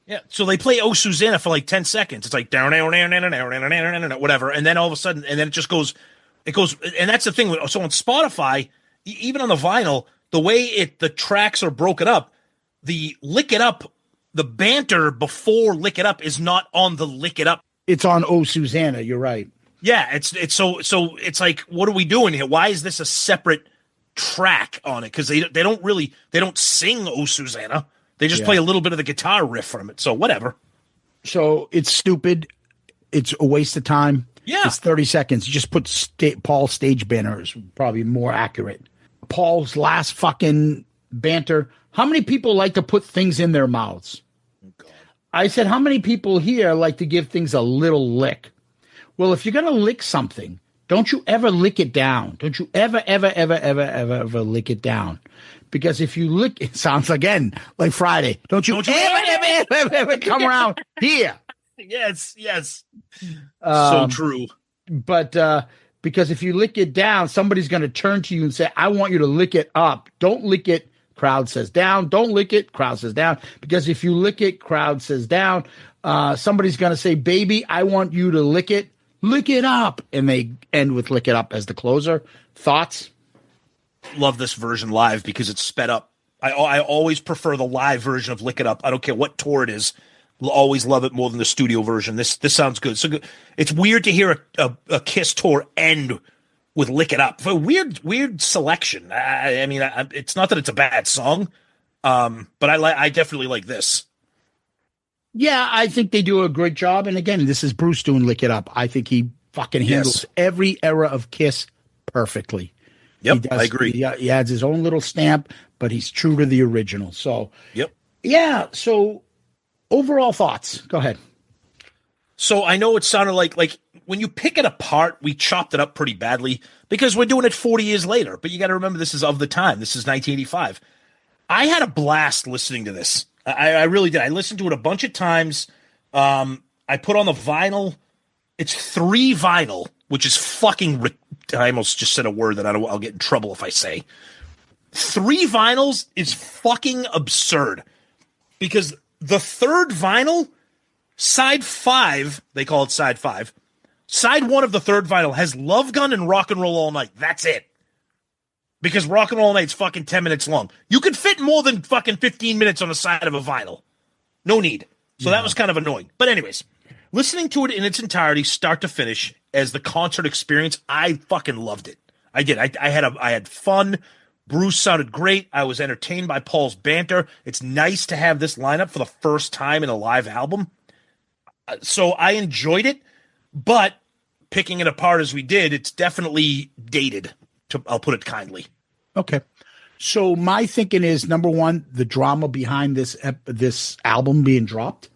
Yeah, so they play Oh, Susanna for like 10 seconds. It's like down, whatever. And then all of a sudden, and then it just goes, and that's the thing. So on Spotify, even on the vinyl, the way the tracks are broken up, the Lick It Up, the banter before Lick It Up is not on the Lick It Up. It's on Oh, Susanna. You're right. Yeah, it's so it's like, what are we doing here? Why is this a separate track on it? Because they don't sing Oh, Susanna. They just play a little bit of the guitar riff from it. So whatever. So it's stupid. It's a waste of time. Yeah. It's 30 seconds. You just put Paul's stage banner is probably more accurate. Paul's last fucking banter. How many people like to put things in their mouths? Oh, God. I said, how many people here like to give things a little lick? Well, if you're going to lick something, don't you ever lick it down. Don't you ever lick it down. Because if you lick, it sounds again like Friday. Don't you ever come around here. Yes. So true. But because if you lick it down, somebody's going to turn to you and say, I want you to lick it up. Don't lick it. Crowd says down. Don't lick it. Crowd says down. Because if you lick it, crowd says down. Somebody's going to say, baby, I want you to lick it. Lick it up. And they end with Lick It Up as the closer. Thoughts? Love this version live because it's sped up. I always prefer the live version of Lick It Up. I don't care what tour it is. Always love it more than the studio version. This sounds good. So good. It's weird to hear a Kiss tour end with Lick It Up. A weird selection. I mean, it's not that it's a bad song, but I definitely like this. Yeah, I think they do a great job. And again, this is Bruce doing Lick It Up. I think he fucking handles every era of Kiss perfectly. Yep, I agree. He adds his own little stamp, but he's true to the original. So, yeah. So, overall thoughts. Go ahead. So I know it sounded like when you pick it apart, we chopped it up pretty badly because we're doing it 40 years later. But you got to remember, this is of the time. This is 1985. I had a blast listening to this. I really did. I listened to it a bunch of times. I put on the vinyl. It's 3 vinyl, which is fucking. I almost just said a word that I'll get in trouble if I say. 3 vinyls is fucking absurd because the third vinyl, side 5, they call it side 5. Side 1 of the third vinyl has Love Gun and Rock and Roll All Night. That's it. Because Rock and Roll All Night's fucking 10 minutes long. You could fit more than fucking 15 minutes on the side of a vinyl. No need. So that was kind of annoying. But anyways, listening to it in its entirety, start to finish, as the concert experience, I fucking loved it. I did. I had fun. Bruce sounded great. I was entertained by Paul's banter. It's nice to have this lineup for the first time in a live album. So I enjoyed it, but picking it apart as we did, it's definitely dated. I'll put it kindly. Okay. So my thinking is, number one, the drama behind this album being dropped,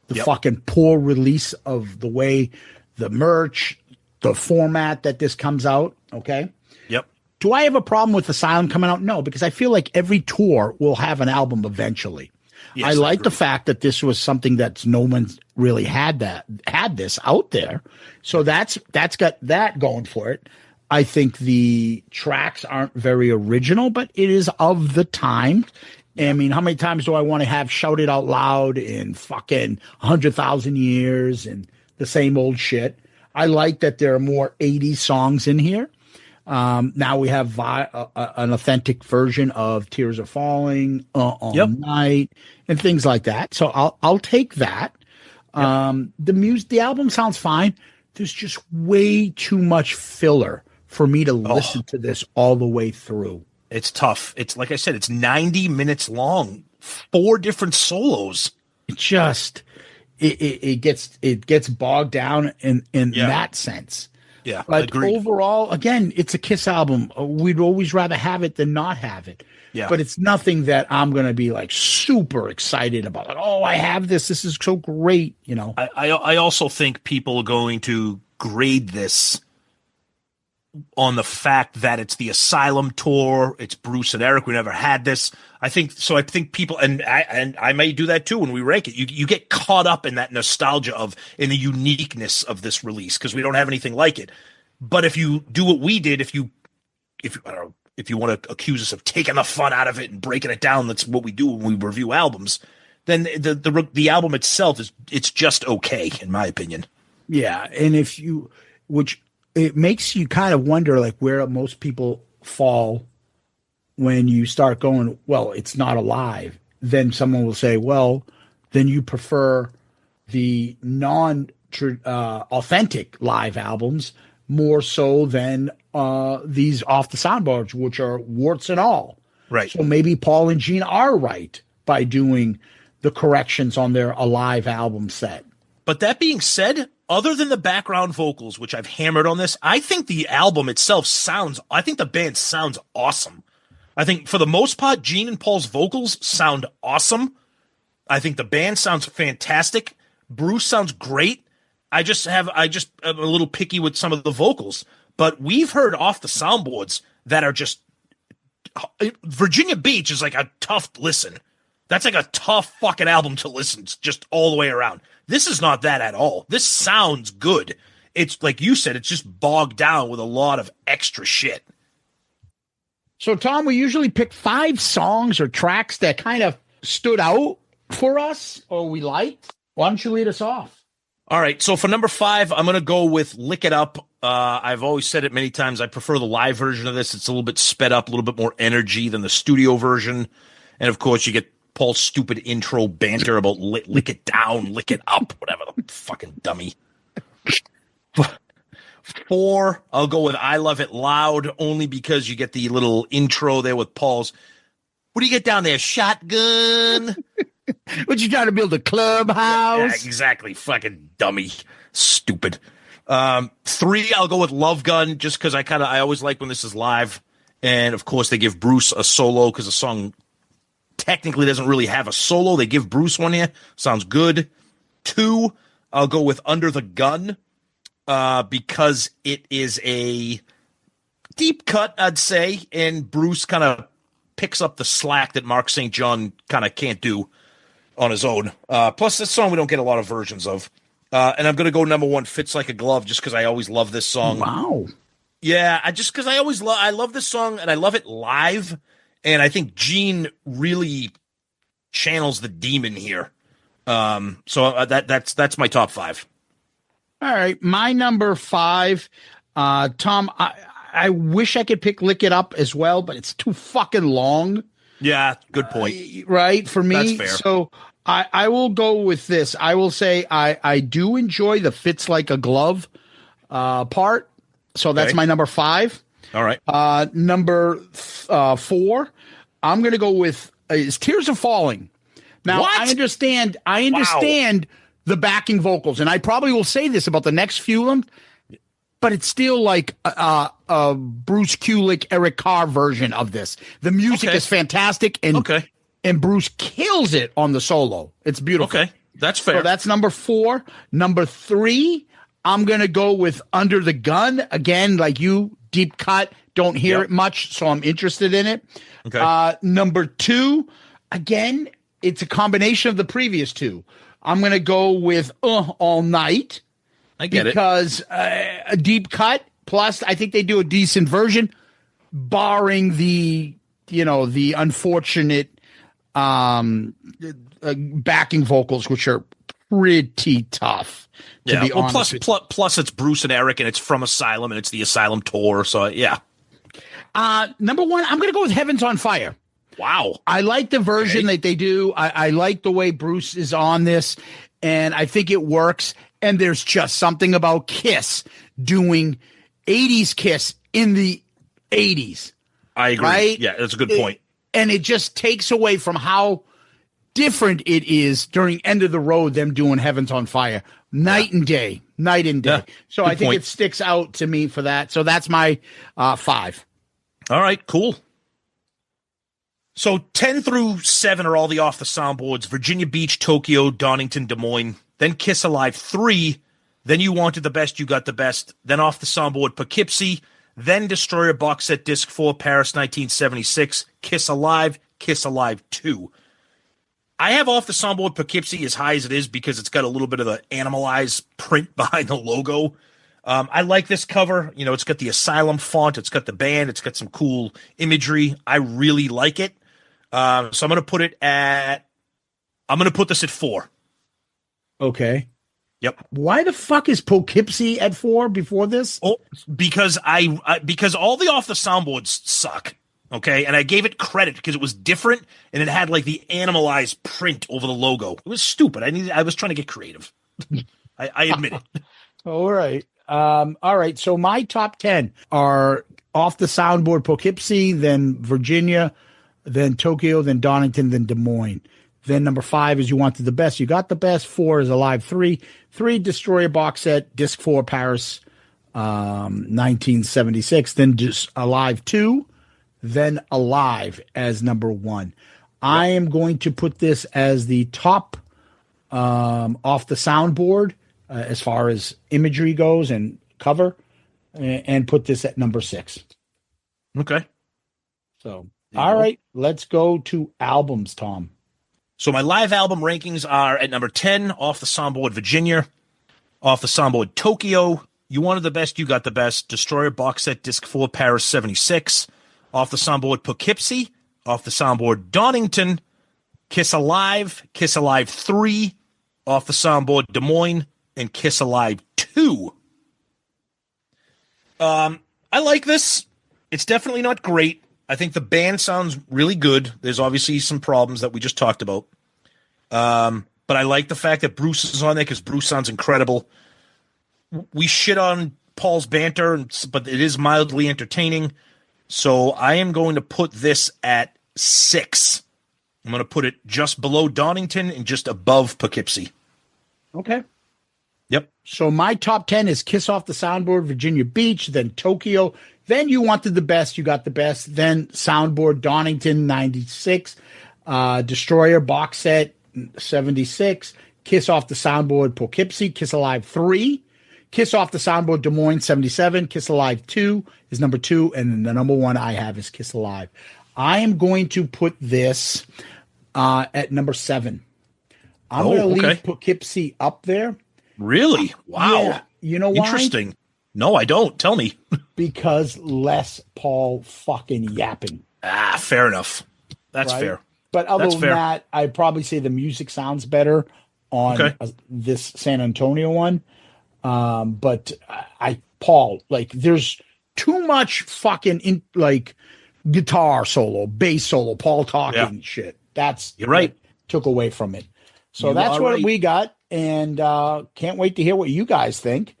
the fucking poor release of the way the merch, the format that this comes out. Okay. Yep. Do I have a problem with Asylum coming out? No, because I feel like every tour will have an album eventually. Yes, I like the fact that this was something that no one really had this out there. So that's got that going for it. I think the tracks aren't very original, but it is of the time. I mean, how many times do I want to have Shout It Out Loud in fucking 100,000 years and the same old shit? I like that there are more 80s songs in here. Now we have an authentic version of Tears Are Falling, All Night, and things like that. So I'll take that. The album sounds fine. There's just way too much filler for me to listen to this all the way through. It's tough. It's like I said, it's 90 minutes long, 4 different solos. It just it gets bogged down in that sense. Yeah, but agreed. Overall, again, it's a Kiss album. We'd always rather have it than not have it. Yeah. But it's nothing that I'm going to be like super excited about. Like, oh, I have this. This is so great. You know. I also think people are going to grade this on the fact that it's the Asylum tour. It's Bruce and Eric. We never had this. I think people, and I may do that too when we rank it. You get caught up in that nostalgia in the uniqueness of this release because we don't have anything like it. But if you do what we did, if you want to accuse us of taking the fun out of it and breaking it down, that's what we do when we review albums. Then the album itself it's just okay in my opinion. Yeah, and it makes you kind of wonder like where most people fall when you start going, well, it's not alive. Then someone will say, well, then you prefer the authentic live albums more so than these off the soundboards, which are warts and all. Right. So maybe Paul and Gene are right by doing the corrections on their alive album set. But that being said, other than the background vocals, which I've hammered on this, I think the album itself I think the band sounds awesome. I think for the most part, Gene and Paul's vocals sound awesome. I think the band sounds fantastic. Bruce sounds great. I'm a little picky with some of the vocals, but we've heard off the soundboards that are just Virginia Beach is like a tough listen. That's like a tough fucking album to listen just all the way around. This is not that at all. This sounds good. It's like you said, it's just bogged down with a lot of extra shit. So, Tom, we usually pick 5 songs or tracks that kind of stood out for us or we liked. Why don't you lead us off? All right. So for number 5, I'm going to go with Lick It Up. I've always said it many times. I prefer the live version of this. It's a little bit sped up, a little bit more energy than the studio version. And of course, you get Paul's stupid intro banter about lick it down, lick it up, whatever the fucking dummy. 4, I'll go with I Love It Loud, only because you get the little intro there with Paul's. What do you get down there? Shotgun? What you trying to build a clubhouse? Yeah, exactly. Fucking dummy. Stupid. 3, I'll go with Love Gun, just because I always like when this is live. And of course, they give Bruce a solo because the song technically doesn't really have a solo. They give Bruce one here. Sounds good. 2, I'll go with Under the Gun. Because it is a deep cut, I'd say, and Bruce kind of picks up the slack that Mark St. John kind of can't do on his own. Plus, this song we don't get a lot of versions of. And I'm going to go number 1, Fits Like a Glove, just because I always love this song. Wow. Yeah, because I always I love this song, and I love it live, and I think Gene really channels the demon here. So that's my top 5. All right, my number 5, Tom. I wish I could pick Lick It Up as well, but it's too fucking long. Yeah, good point. Right for me. That's fair. So I will go with this. I will say I do enjoy the Fits Like a Glove part. So that's my number 5. All right. Number 4, I'm going to go with is Tears Are Falling. Now What? I understand. The backing vocals, and I probably will say this about the next few of them, but it's still like a Bruce Kulick, Eric Carr version of this. The music is fantastic, and Bruce kills it on the solo. It's beautiful. Okay, that's fair. So that's number 4. Number 3, I'm gonna go with Under the Gun again, like you, deep cut. Don't hear it much, so I'm interested in it. Okay. Number 2, again, it's a combination of the previous 2. I'm going to go with All Night. I get because a deep cut. Plus, I think they do a decent version, barring the unfortunate backing vocals, which are pretty tough. To be honest. Plus it's Bruce and Eric, and it's from Asylum, and it's the Asylum tour. So yeah. Number 1, I'm going to go with Heaven's on Fire. Wow. I like the version that they do. I like the way Bruce is on this, and I think it works. And there's just something about Kiss doing 80s Kiss in the 80s. I agree. Right? Yeah, that's a good point. And it just takes away from how different it is during End of the Road, them doing Heaven's on Fire. Night and day. Yeah, So good I think point. it sticks out to me for that. So that's my 5. All right, cool. So 10 through 7 are all the Off the Soundboards: Virginia Beach, Tokyo, Donington, Des Moines. Then Kiss Alive 3. Then You Wanted the Best, You Got the Best. Then Off the Soundboard Poughkeepsie. Then Destroyer Box Set Disc 4, Paris 1976. Kiss Alive 2. I have Off the Soundboard Poughkeepsie as high as it is because it's got a little bit of the animalized print behind the logo. I like this cover. You know, it's got the Asylum font. It's got the band. It's got some cool imagery. I really like it. So I'm going to put this at 4. Okay. Yep. Why the fuck is Poughkeepsie at 4 before this? Oh, because because all the Off the Soundboards suck. Okay, and I gave it credit because it was different and it had like the animalized print over the logo. It was stupid. I was trying to get creative. I admit it. All right. All right. So my top 10 are Off the Soundboard Poughkeepsie, then Virginia, then Tokyo, then Donington, then Des Moines. Then number 5 is You Wanted the Best, You Got the Best. 4 is Alive 3. 3, Destroyer Box Set, Disc 4, Paris, 1976. Then just Alive 2. Then Alive as number 1. I am going to put this as the top Off the Soundboard as far as imagery goes and cover, and put this at number 6. Okay. So, all right, let's go to albums, Tom. So my live album rankings are at number 10, Off the Soundboard Virginia, Off the Soundboard Tokyo, You Wanted the Best, You Got the Best, Destroyer Box Set Disc 4, Paris 76, Off the Soundboard Poughkeepsie, Off the Soundboard Donington, Kiss Alive 3, Off the Soundboard Des Moines, and Kiss Alive 2. I like this. It's definitely not great. I think the band sounds really good. There's obviously some problems that we just talked about. But I like the fact that Bruce is on there because Bruce sounds incredible. We shit on Paul's banter, but it is mildly entertaining. So I am going to put this at 6. I'm going to put it just below Donington and just above Poughkeepsie. Okay. Yep. So my top 10 is Kiss Off the Soundboard, Virginia Beach, then Tokyo, then You Wanted the Best, You Got the Best, then Soundboard Donington 96, Destroyer Box Set 76, Kiss Off the Soundboard Poughkeepsie, Kiss Alive 3, Kiss Off the Soundboard Des Moines 77, Kiss Alive 2 is number 2, and then the number 1 I have is Kiss Alive. I am going to put this at number 7. I'm going to leave Poughkeepsie up there. Really? Wow. Yeah. You know why? Interesting. No, I don't. Tell me. Because less Paul fucking yapping. Ah, fair enough. That's right? fair. But other That's than fair. that, I'd probably say the music sounds better on this San Antonio one. But Paul, like, there's too much fucking guitar solo, bass solo, Paul talking shit. That's You're right. Took away from it. So You that's are what right. we got, and can't wait to hear what you guys think.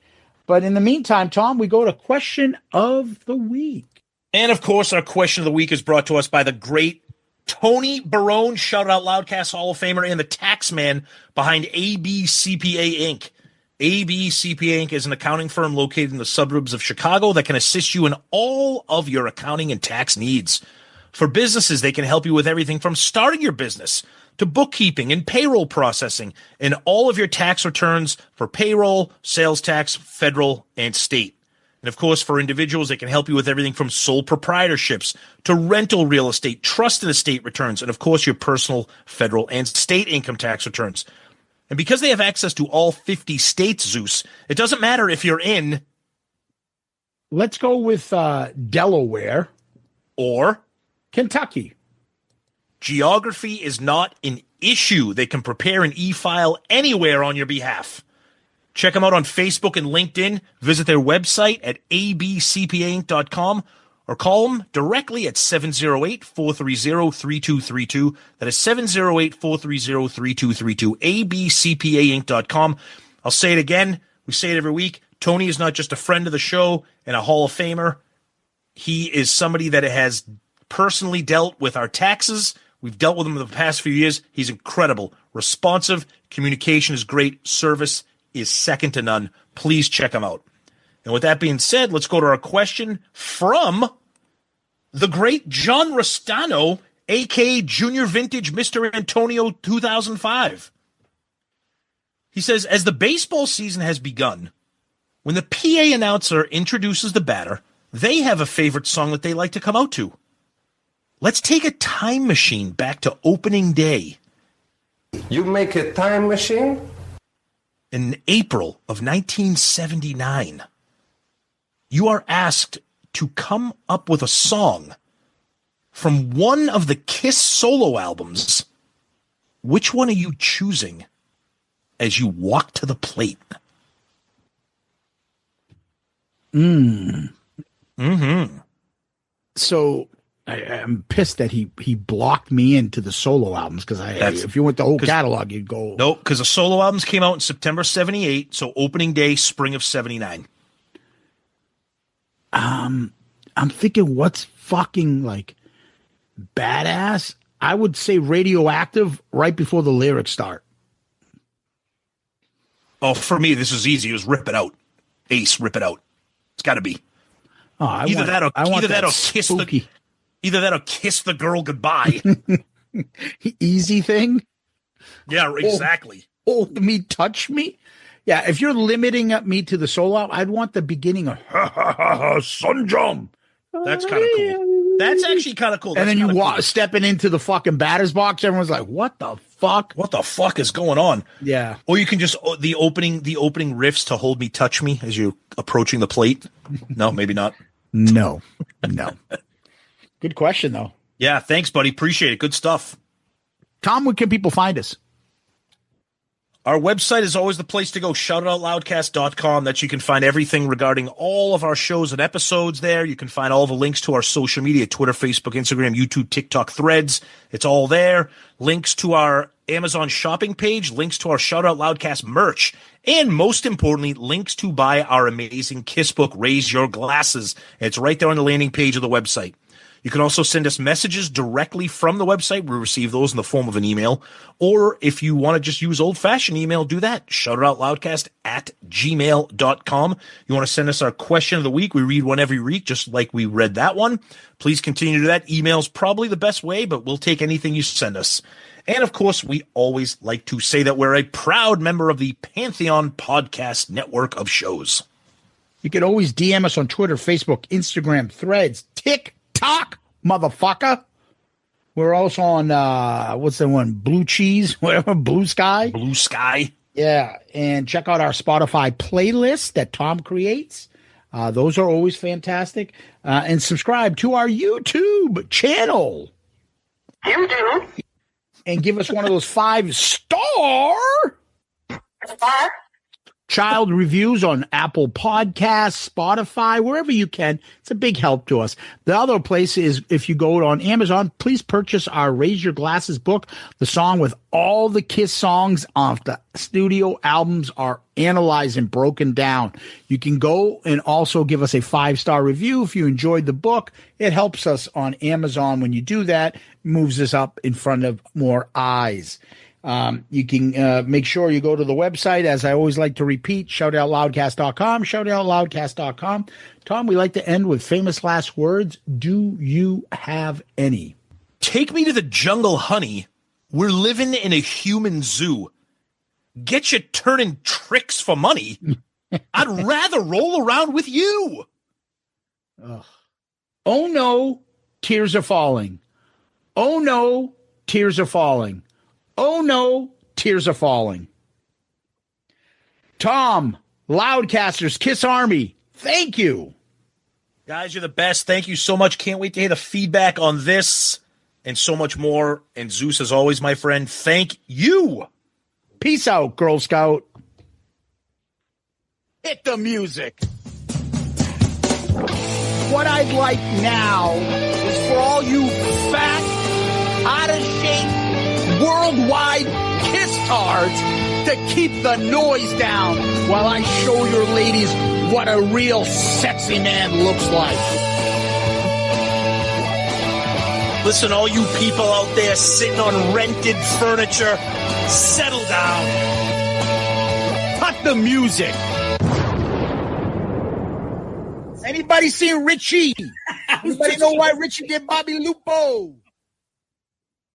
But in the meantime, Tom, we go to question of the week. And of course, our question of the week is brought to us by the great Tony Barone, shout out Loudcast Hall of Famer, and the tax man behind ABCPA Inc. ABCPA Inc. is an accounting firm located in the suburbs of Chicago that can assist you in all of your accounting and tax needs. For businesses, they can help you with everything from starting your business to bookkeeping and payroll processing and all of your tax returns for payroll, sales tax, federal, and state. And of course, for individuals, they can help you with everything from sole proprietorships to rental real estate, trust and estate returns, and of course, your personal, federal, and state income tax returns. And because they have access to all 50 states, Zeus, it doesn't matter if you're in. Let's go with Delaware or Kentucky. Geography is not an issue. They can prepare an e-file anywhere on your behalf. Check them out on Facebook and LinkedIn. Visit their website at abcpainc.com or call them directly at 708-430-3232. That is 708-430-3232, abcpainc.com. I'll say it again. We say it every week. Tony is not just a friend of the show and a Hall of Famer. He is somebody that has personally dealt with our taxes. We've dealt with him in the past few years. He's incredible. Responsive. Communication is great. Service is second to none. Please check him out. And with that being said, let's go to our question from the great John Restano, a.k.a. Junior Vintage Mr. Antonio 2005. He says, as the baseball season has begun, when the PA announcer introduces the batter, they have a favorite song that they like to come out to. Let's take a time machine back to opening day. You make a time machine? In April of 1979, you are asked to come up with a song from one of the KISS solo albums. Which one are you choosing as you walk to the plate? So I'm pissed that he blocked me into the solo albums, because if you went the whole catalog, you'd go. Nope, because the solo albums came out in September 78, so opening day, spring of 79. I'm thinking what's fucking like badass. I would say Radioactive right before the lyrics start. Oh, for me, this is easy. It was Rip It Out. Ace, Rip It Out. It's got to be. Oh, either that or Kiss the Girl Goodbye. Easy thing. Yeah, exactly. Hold me, touch me. Yeah, if you're limiting me to the solo, I'd want the beginning of Sun Drum. That's kind of cool. That's actually kind of cool. And then you stepping into the fucking batter's box. Everyone's like, "What the fuck? What the fuck is going on?" Yeah. Or you can just the opening riffs to Hold Me, Touch Me as you're approaching the plate. No, maybe not. No. Good question, though. Yeah, thanks, buddy. Appreciate it. Good stuff. Tom, where can people find us? Our website is always the place to go, shoutoutloudcast.com. That you can find everything regarding all of our shows and episodes there. You can find all the links to our social media, Twitter, Facebook, Instagram, YouTube, TikTok, Threads. It's all there. Links to our Amazon shopping page, links to our Shout Out Loudcast merch, and most importantly, links to buy our amazing KISS book, Raise Your Glasses. It's right there on the landing page of the website. You can also send us messages directly from the website. We receive those in the form of an email. Or if you want to just use old-fashioned email, do that. shoutitoutloudcast@gmail.com. You want to send us our question of the week. We read one every week, just like we read that one. Please continue to do that. Email's probably the best way, but we'll take anything you send us. And, of course, we always like to say that we're a proud member of the Pantheon Podcast Network of shows. You can always DM us on Twitter, Facebook, Instagram, Threads, TikTok, motherfucker. We're also on, what's the one? Blue Cheese, whatever, Blue Sky. Blue Sky. Yeah, and check out our Spotify playlist that Tom creates. Those are always fantastic. And subscribe to our YouTube channel. YouTube. And give us one of those 5-star child reviews on Apple Podcasts, Spotify, wherever you can. It's a big help to us. The other place is if you go on Amazon, please purchase our Raise Your Glasses book. The song with all the KISS songs off the studio albums are analyzed and broken down. You can go and also give us a 5-star review if you enjoyed the book. It helps us on Amazon when you do that. Moves us up in front of more eyes. You can make sure you go to the website, as I always like to repeat, shoutoutloudcast.com, shoutoutloudcast.com. Tom, we like to end with famous last words. Do you have any? Take me to the jungle, honey. We're living in a human zoo. Get you turning tricks for money. I'd rather roll around with you. Ugh. Oh, no, tears are falling. Oh, no, tears are falling. Oh, no, tears are falling. Tom, Loudcasters, KISS Army, thank you. Guys, you're the best. Thank you so much. Can't wait to hear the feedback on this and so much more. And Zeus, as always, my friend, thank you. Peace out, Girl Scout. Hit the music. What I'd like now is for all you fat, out-of-shape, worldwide kiss-tards to keep the noise down while I show your ladies what a real sexy man looks like. Listen, all you people out there sitting on rented furniture, settle down. Cut the music. Anybody seen Richie? Anybody know why Richie did Bobby Lupo?